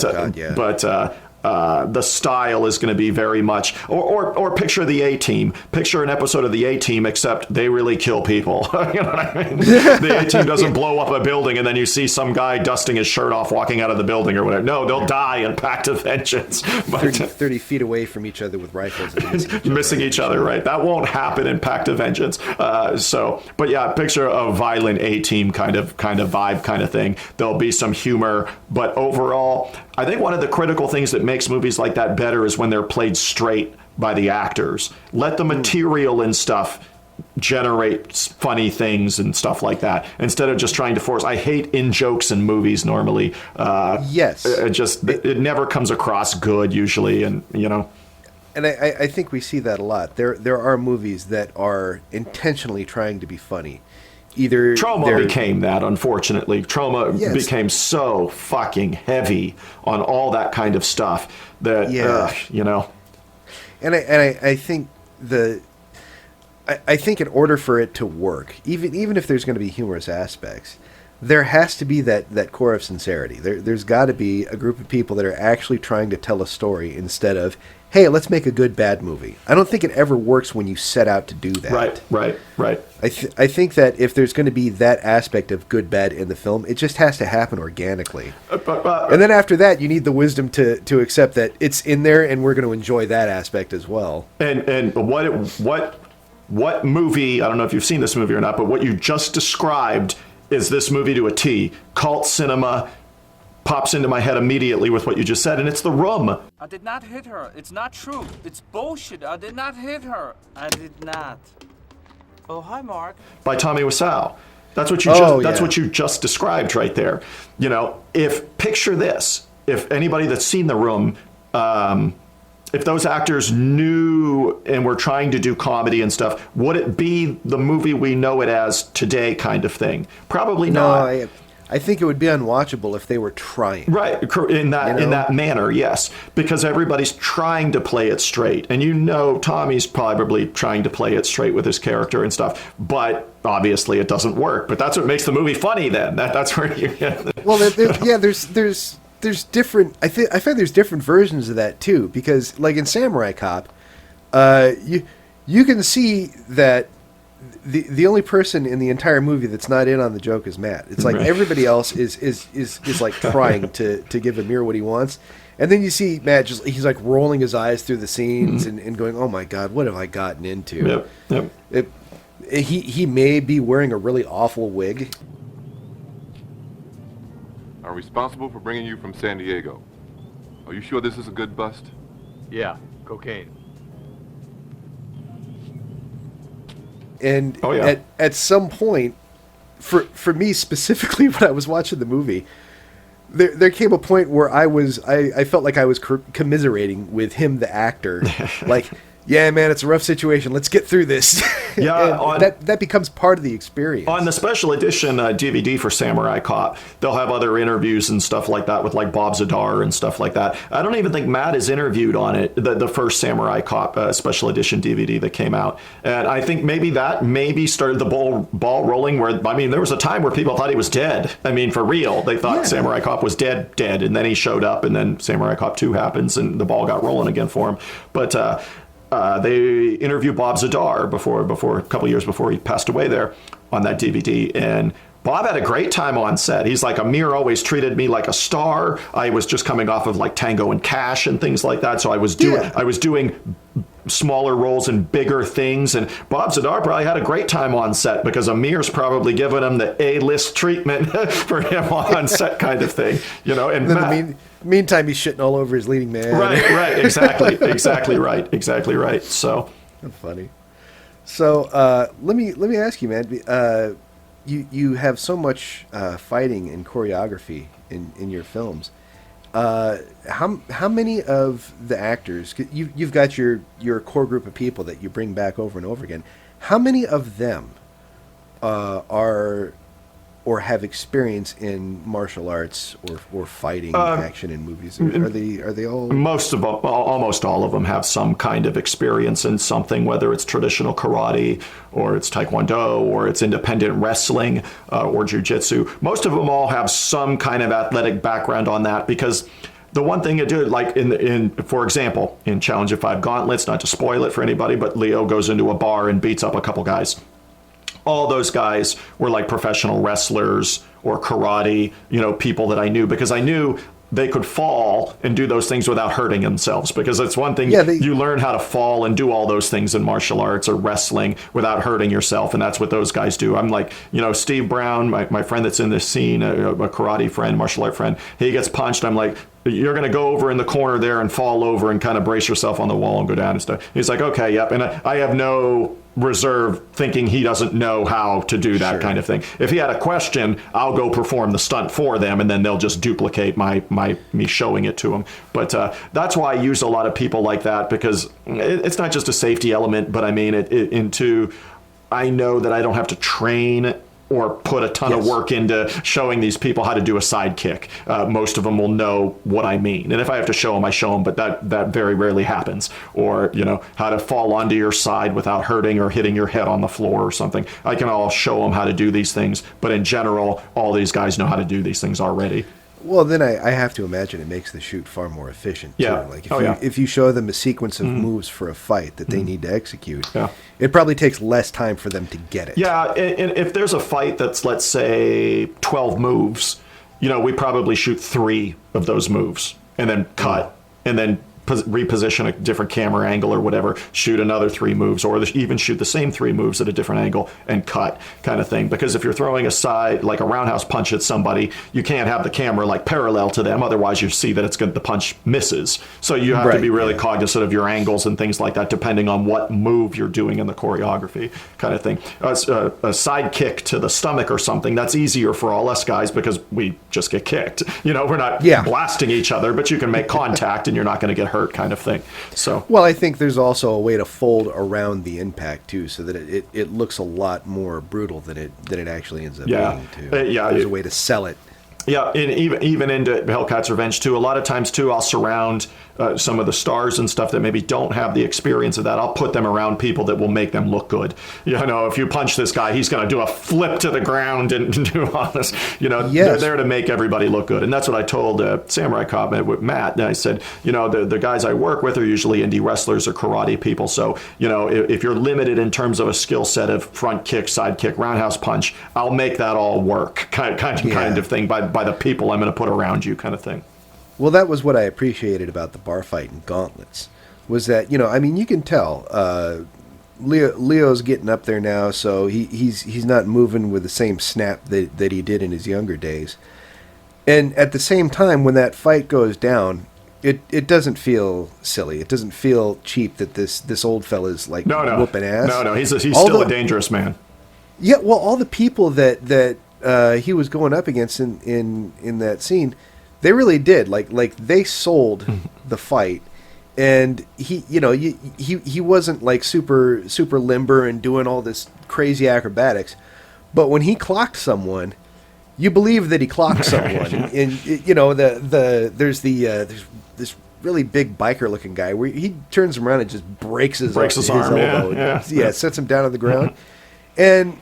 the style is going to be very much, or picture the A-Team. Picture an episode of the A-Team, except they really kill people. You know what I mean? The A-Team doesn't blow up a building and then you see some guy dusting his shirt off walking out of the building or whatever. No, they'll die in Pact of Vengeance. 30 feet away from each other with rifles. And missing each other, right? That won't happen in Pact of Vengeance. Picture a violent A-Team kind of vibe kind of thing. There'll be some humor, but overall, I think one of the critical things that makes movies like that better is when they're played straight by the actors. Let the material and stuff generate funny things and stuff like that, instead of just trying to force. I hate in-jokes in movies normally. Yes. It never comes across good usually, and And I think we see that a lot. There are movies that are intentionally trying to be funny. Either Trauma became that, unfortunately. Trauma became so fucking heavy on all that kind of stuff that, And I think I think in order for it to work, even if there's going to be humorous aspects, there has to be that core of sincerity. There's got to be a group of people that are actually trying to tell a story instead of, hey, let's make a good bad movie. I don't think it ever works when you set out to do that. Right. I think that if there's going to be that aspect of good bad in the film, it just has to happen organically. And then after that, you need the wisdom to accept that it's in there, and we're going to enjoy that aspect as well. And what movie? I don't know if you've seen this movie or not, but what you just described is this movie to a T. Cult cinema pops into my head immediately with what you just said, and it's The Room. I did not hit her. It's not true. It's bullshit. I did not hit her. I did not. Oh, hi, Mark. By Tommy Wiseau. That's what you just described right there. Picture this. If anybody that's seen The Room, if those actors knew and were trying to do comedy and stuff, would it be the movie we know it as today kind of thing? Probably not. I think it would be unwatchable if they were trying. Right, in that manner, yes, because everybody's trying to play it straight, and Tommy's probably trying to play it straight with his character and stuff, but obviously it doesn't work. But that's what makes the movie funny. Then that's where you get. Well, there's different. I find there's different versions of that too, because like in Samurai Cop, you can see that. The only person in the entire movie that's not in on the joke is Matt. It's like everybody else is like trying to give Amir what he wants. And then you see Matt he's like rolling his eyes through the scenes and going, "Oh my God, what have I gotten into?" Yep. He may be wearing a really awful wig. I'm responsible for bringing you from San Diego. Are you sure this is a good bust? Yeah, cocaine. And at some point, for me specifically, when I was watching the movie, there came a point where I felt like I was commiserating with him, the actor, like. Yeah, man, it's a rough situation. Let's get through this. Yeah, that becomes part of the experience. On the special edition DVD for Samurai Cop, they'll have other interviews and stuff like that with like Bob Zadar and stuff like that. I don't even think Matt is interviewed on it, the first Samurai Cop special edition DVD that came out. And I think maybe started the ball rolling where, there was a time where people thought he was dead. For real. They thought Samurai Cop was dead. And then he showed up and then Samurai Cop 2 happens and the ball got rolling again for him. But they interviewed Bob Zadar before a couple years before he passed away there on that DVD, and Bob had a great time on set. He's like, Amir always treated me like a star. I was just coming off of like Tango and Cash and things like that, so I was doing smaller roles and bigger things, and Bob Zadar probably had a great time on set because Amir's probably giving him the A-list treatment for him on set kind of thing, And then meantime, he's shitting all over his leading man. Right, exactly right. So that's funny. So let me ask you, man. You have so much fighting and choreography in your films. How many of the actors you've got your core group of people that you bring back over and over again? How many of them are or have experience in martial arts or fighting action in movies? Are they all? Almost all of them have some kind of experience in something, whether it's traditional karate or it's taekwondo or it's independent wrestling or jiu-jitsu. Most of them all have some kind of athletic background on that, because the one thing you do, like for example, in Challenge of 5 Gauntlets, not to spoil it for anybody, but Leo goes into a bar and beats up a couple guys. All those guys were like professional wrestlers or karate, people that I knew, because I knew they could fall and do those things without hurting themselves, because it's one thing you learn how to fall and do all those things in martial arts or wrestling without hurting yourself, and that's what those guys do. I'm like, Steve Brown, my friend that's in this scene, a karate friend, martial art friend, he gets punched. I'm like, you're going to go over in the corner there and fall over and kind of brace yourself on the wall and go down and stuff. He's like, okay, yep. And I have no reserve thinking he doesn't know how to do that kind of thing. If he had a question, I'll go perform the stunt for them, and then they'll just duplicate me showing it to them. But that's why I use a lot of people like that, because it's not just a safety element, but I know that I don't have to train or put a ton of work into showing these people how to do a side kick. Most of them will know what I mean. And if I have to show them, I show them, but that very rarely happens. Or, how to fall onto your side without hurting or hitting your head on the floor or something. I can all show them how to do these things, but in general, all these guys know how to do these things already. Well, then I have to imagine it makes the shoot far more efficient, too. Like if you show them a sequence of moves for a fight that they need to execute, it probably takes less time for them to get it. Yeah, and if there's a fight that's, let's say, 12 moves, we probably shoot 3 of those moves and then cut and then reposition a different camera angle or whatever, shoot another 3 moves, or even shoot the same 3 moves at a different angle and cut, kind of thing. Because if you're throwing a side, like a roundhouse punch at somebody, you can't have the camera like parallel to them, otherwise you see that the punch misses. So you have to be really cognizant of your angles and things like that, depending on what move you're doing in the choreography, kind of thing. A side kick to the stomach or something, that's easier for all us guys because we just get kicked. We're not blasting each other, but you can make contact and you're not going to get hurt hurt kind of thing. So well, I think there's also a way to fold around the impact too, so that it looks a lot more brutal than it actually ends up being too. There's a way to sell it. Yeah, and even into Hellcat's Revenge too. A lot of times too, I'll surround some of the stars and stuff that maybe don't have the experience of that. I'll put them around people that will make them look good. You know, if you punch this guy, he's going to do a flip to the ground and do all this. You know, they're there to make everybody look good, and that's what I told Samurai Cop with Matt. And I said, you know, the guys I work with are usually indie wrestlers or karate people. So you know, if you're limited in terms of a skill set of front kick, side kick, roundhouse punch, I'll make that all work. Kind of thing by the people I'm going to put around you, kind of thing. Well, that was what I appreciated about the bar fight in Gauntlets, was that, you know, I mean, you can tell Leo's getting up there now, so he's not moving with the same snap that he did in his younger days. And at the same time, when that fight goes down, it doesn't feel silly. It doesn't feel cheap that this old fella's like whooping ass. No, he's still a dangerous man. Yeah, well, all the people that he was going up against in that scene, they really did like they sold the fight, and he wasn't like super limber and doing all this crazy acrobatics, but when he clocked someone, you believe that he clocked someone. and you know there's this really big biker looking guy where he turns him around and just breaks his arm, elbow, sets him down on the ground, and.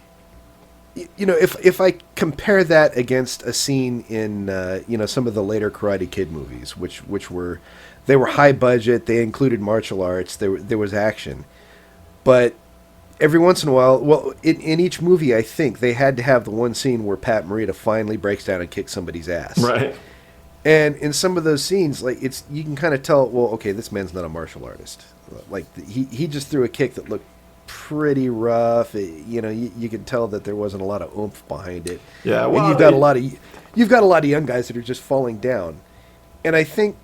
You know, if I compare that against a scene in some of the later Karate Kid movies, which were high budget, they included martial arts, there was action, but every once in a while, in each movie, I think they had to have the one scene where Pat Morita finally breaks down and kicks somebody's ass. Right. And in some of those scenes, like you can kind of tell, well, okay, this man's not a martial artist. Like he just threw a kick that looked pretty rough. You know, you could tell that there wasn't a lot of oomph behind it. Yeah, well, and you've got a lot of young guys that are just falling down. And I think,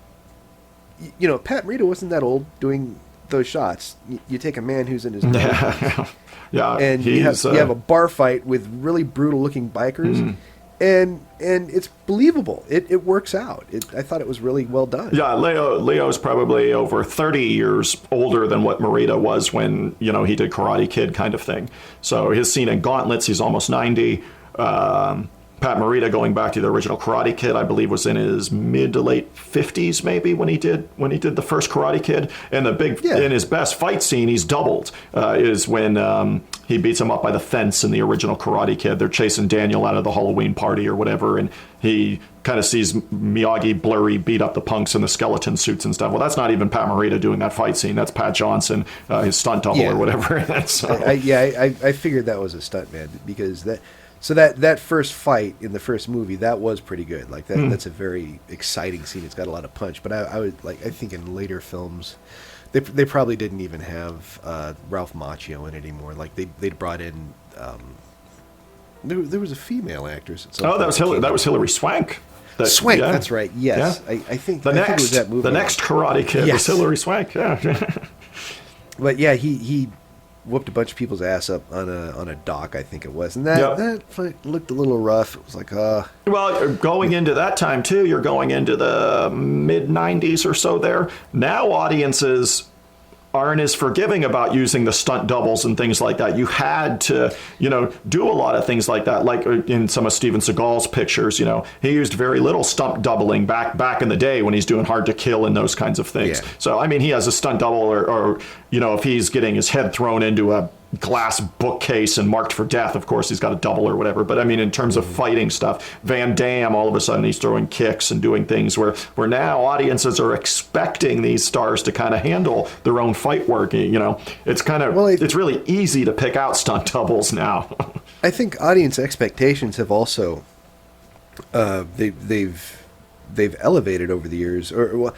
you know, Pat Morita wasn't that old doing those shots. You take a man who's in his 90s, and you have a bar fight with really brutal looking bikers. And it's believable. It works out. I thought it was really well done. Yeah, Leo's probably over 30 years older than what Morita was when, you know, he did Karate Kid kind of thing. So his scene in Gauntlets, he's almost 90. Pat Morita, going back to the original Karate Kid, I believe was in his mid to late 50s maybe when he did the first Karate Kid. And in his best fight scene, he's doubled, is when he beats him up by the fence in the original Karate Kid. They're chasing Daniel out of the Halloween party or whatever, and he kind of sees Miyagi blurry beat up the punks in the skeleton suits and stuff. Well, that's not even Pat Morita doing that fight scene. That's Pat Johnson, his stunt double or whatever. I figured that was a stunt man because that first fight in the first movie, that was pretty good. Like that's a very exciting scene. It's got a lot of punch. But I think in later films, they probably didn't even have Ralph Macchio in it anymore. Like they brought in there was a female actress. That was Hilary Swank. Swank, that's right. Yes, yeah. I think it was that movie. The next Karate Kid was Hilary Swank. Yeah. But yeah, he whooped a bunch of people's ass up on a dock, I think it was, and that fight looked a little rough. It was like, Well, going into that time too, you're going into the mid '90s or so. There now, audiences aren't as forgiving about using the stunt doubles and things like that. You had to, do a lot of things like that. Like in some of Steven Seagal's pictures, he used very little stunt doubling back in the day when he's doing Hard to Kill and those kinds of things. Yeah. So, I mean, he has a stunt double or if he's getting his head thrown into a glass bookcase and marked for death, of course, he's got a double or whatever. But I mean, in terms of fighting stuff, Van Damme, all of a sudden he's throwing kicks and doing things where now audiences are expecting these stars to kind of handle their own fight work. It's kind of, it's really easy to pick out stunt doubles now. I think audience expectations have also, they've elevated over the years, or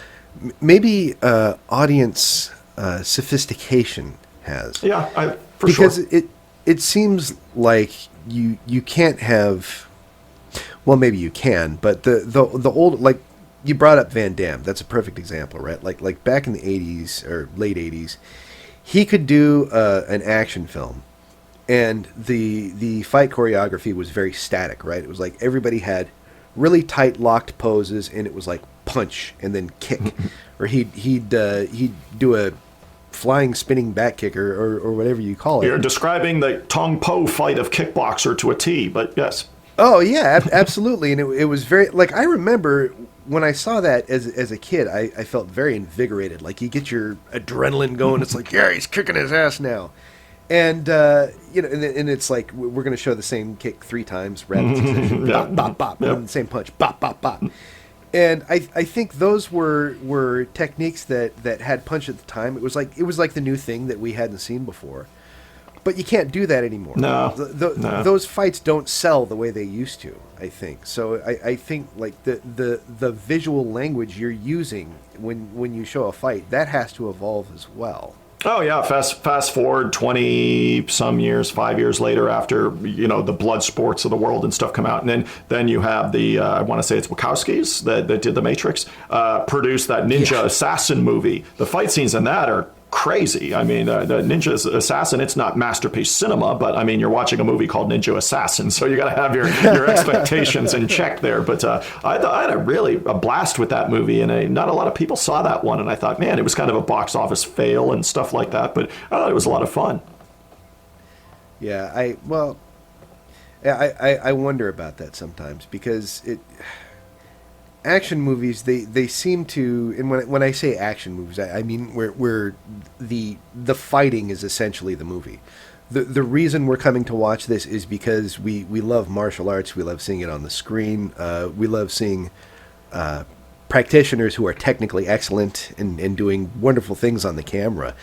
maybe audience sophistication has. Yeah, because it seems like you can't have, well, maybe you can, but the old, like you brought up Van Damme, that's a perfect example, right? Like back in the 80s or late 80s, he could do an action film, and the fight choreography was very static, right? It was like everybody had really tight locked poses, and it was like punch and then kick, or he'd do a flying spinning back kicker or whatever you call it. You're describing the Tong Po fight of Kickboxer to a T, but yes. Oh yeah, absolutely, and it was very like I remember when I saw that as a kid, I felt very invigorated. Like you get your adrenaline going. It's like, yeah, he's kicking his ass now, and and it's like we're going to show the same kick 3 times, rapid succession, bop bop bop, and the same punch, bop bop bop. And I think those were techniques that had punch at the time. It was like the new thing that we hadn't seen before. But you can't do that anymore. No, those fights don't sell the way they used to, I think. So I think like the visual language you're using when you show a fight, that has to evolve as well. Oh yeah, fast forward 20 some years, 5 years later, after the blood sports of the world and stuff come out, and then you have the I want to say it's Wachowskis that did The Matrix, produced that Ninja Assassin movie. The fight scenes in that are crazy. I mean, the Ninja Assassin, it's not masterpiece cinema, but I mean, you're watching a movie called Ninja Assassin, so you got to have your expectations in check there. But I had a blast with that movie, and not a lot of people saw that one, and I thought, man, it was kind of a box office fail and stuff like that, but I thought it was a lot of fun. Yeah, I wonder about that sometimes, because action movies, they seem to, and when I say action movies, I mean where the fighting is essentially the movie. The reason we're coming to watch this is because we love martial arts. We love seeing it on the screen. We love seeing practitioners who are technically excellent and doing wonderful things on the camera.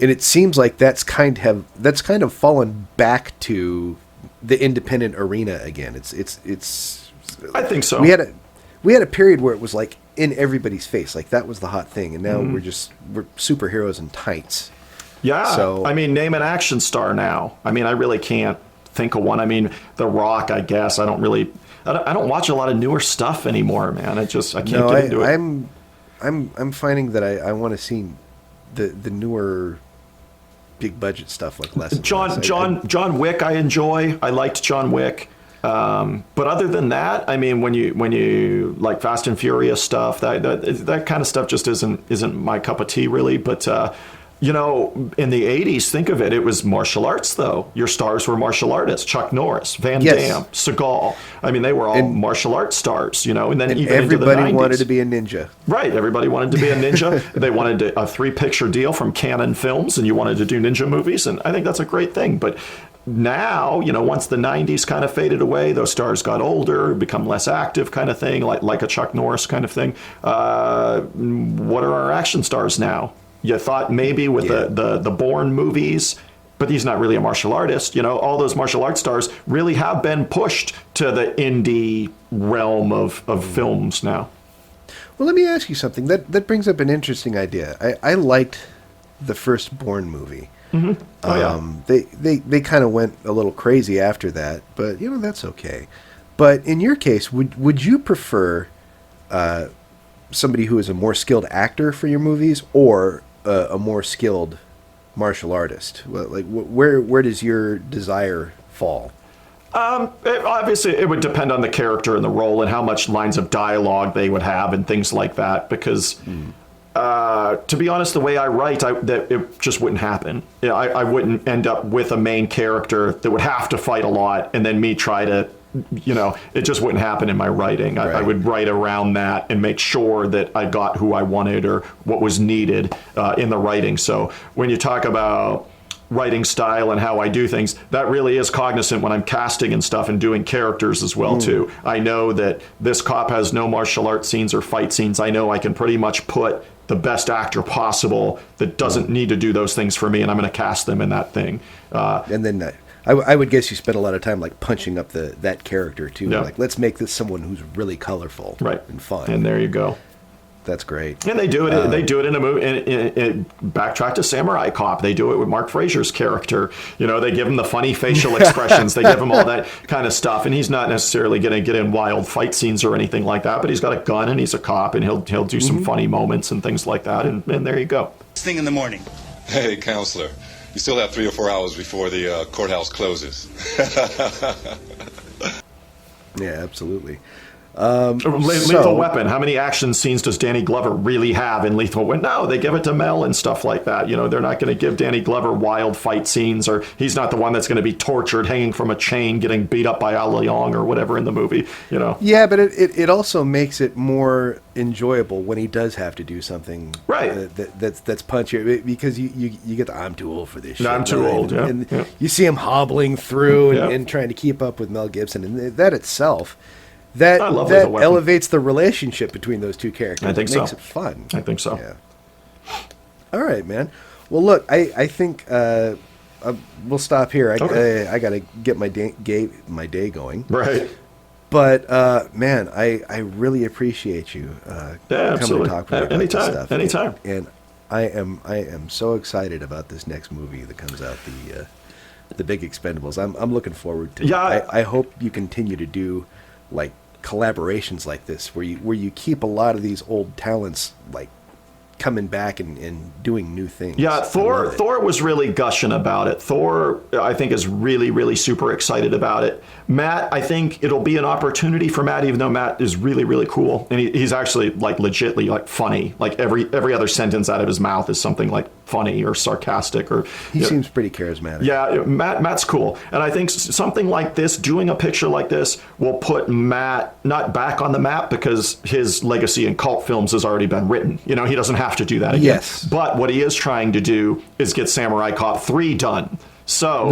And it seems like that's kind of fallen back to the independent arena again. It's I think so. We had a period where it was like in everybody's face, like that was the hot thing, and now we're superheroes in tights. Yeah, so, I mean, name an action star now. I mean, I really can't think of one. I mean, The Rock, I guess. I don't watch a lot of newer stuff anymore, man. I can't get into it. I'm finding that I want to see the newer big budget stuff like less. John Wick, I enjoy. I liked John Wick. But other than that, I mean, when you like Fast and Furious stuff, that kind of stuff just isn't my cup of tea really. But in the 80s, think of it, it was martial arts though. Your stars were martial artists: Chuck Norris, Van Damme, Seagal. I mean, they were all martial arts stars, and then even everybody into the 90s, wanted to be a ninja. Right, everybody wanted to be a ninja. They wanted a 3-picture deal from Canon Films, and you wanted to do ninja movies, and I think that's a great thing. But now, once the 90s kind of faded away, those stars got older, become less active kind of thing, like a Chuck Norris kind of thing. What are our action stars now? You thought maybe with the Bourne movies, but he's not really a martial artist. All those martial arts stars really have been pushed to the indie realm of films now. Well, let me ask you something. That brings up an interesting idea. I liked the first Bourne movie. Mm-hmm. Oh, yeah. They kind of went a little crazy after that, but that's okay. But in your case, would you prefer somebody who is a more skilled actor for your movies, or a more skilled martial artist? Where does your desire fall? Obviously, it would depend on the character and the role and how much lines of dialogue they would have and things like that. Because to be honest, the way I write, that it just wouldn't happen. I wouldn't end up with a main character that would have to fight a lot, and then me try to, it just wouldn't happen in my writing. Right. I would write around that and make sure that I got who I wanted or what was needed in the writing. So when you talk about writing style and how I do things, that really is cognizant when I'm casting and stuff and doing characters as well too. I know that this cop has no martial arts scenes or fight scenes. I know I can pretty much put the best actor possible that doesn't need to do those things for me, and I'm going to cast them in that thing. And then I would guess you spent a lot of time like punching up that character too. Yeah. Like, let's make this someone who's really colorful, and fun. And there you go. That's great. And they do it. They do it in a movie. Backtrack to Samurai Cop. They do it with Mark Fraser's character. They give him the funny facial expressions. They give him all that kind of stuff. And he's not necessarily going to get in wild fight scenes or anything like that. But he's got a gun and he's a cop, and he'll do some funny moments and things like that. And there you go. First thing in the morning. Hey, counselor. You still have 3 or 4 hours before the courthouse closes. Yeah, absolutely. Lethal Weapon. How many action scenes does Danny Glover really have in Lethal Weapon? No, they give it to Mel and stuff like that. You know, they're not going to give Danny Glover wild fight scenes, or he's not the one that's going to be tortured, hanging from a chain, getting beat up by Al Leong or whatever in the movie. You know. Yeah, but it also makes it more enjoyable when he does have to do something that's punchy, because you get the I'm too old for this shit. I'm too old. And you see him hobbling through and trying to keep up with Mel Gibson, and that itself. That elevates the relationship between those two characters. I think it makes it fun. I think so. Yeah. All right, man. Well, look, I think we'll stop here. I got to get my day going. Right. But man, I really appreciate you coming to talk with me about this stuff. Anytime. And I am so excited about this next movie that comes out, the Big Expendables. I'm looking forward to it. I hope you continue to do like collaborations like this, where you keep a lot of these old talents like coming back and doing new things. Yeah, Thor was really gushing about it. Thor, I think, is really, really super excited about it. Matt, I think it'll be an opportunity for Matt, even though Matt is really, really cool. And he's actually like legitly like funny. Like every other sentence out of his mouth is something like funny or sarcastic, or he seems pretty charismatic. Yeah, Matt's cool. And I think something like this, doing a picture like this, will put Matt not back on the map, because his legacy in cult films has already been written. You know, he doesn't have to do that again. Yes. But what he is trying to do is get Samurai Cop 3 done. So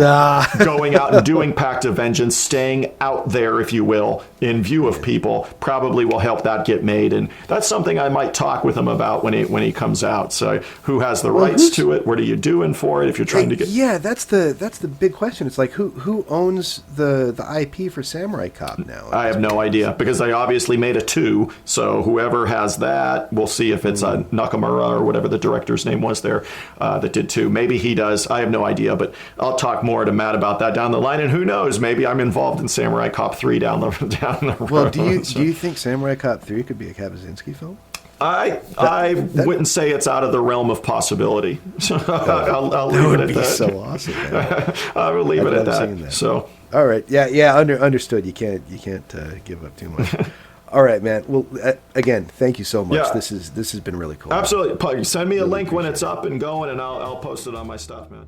going out and doing Pact of Vengeance, staying out there, if you will, in view of people, probably will help that get made. And that's something I might talk with him about when he comes out. So who has the rights to it? What are you doing for it if you're trying to get... Yeah, that's the big question. It's like, who owns the IP for Samurai Cop now? I have no idea, because they obviously made a 2. So whoever has that, we'll see if it's Nakamura or whatever the director's name was there that did 2. Maybe he does. I have no idea, but I'll talk more to Matt about that down the line, and who knows, maybe I'm involved in Samurai Cop 3 down the road. Well, do you think Samurai Cop 3 could be a Kabasinski film? I wouldn't say it's out of the realm of possibility. So I'll leave it at that. That would be so awesome, man. I will leave it at that. So all right, yeah, understood. You can't give up too much. All right, man. Well, again, thank you so much. Yeah. This has been really cool. Absolutely. Send me a link when it's up and going, and I'll post it on my stuff, man.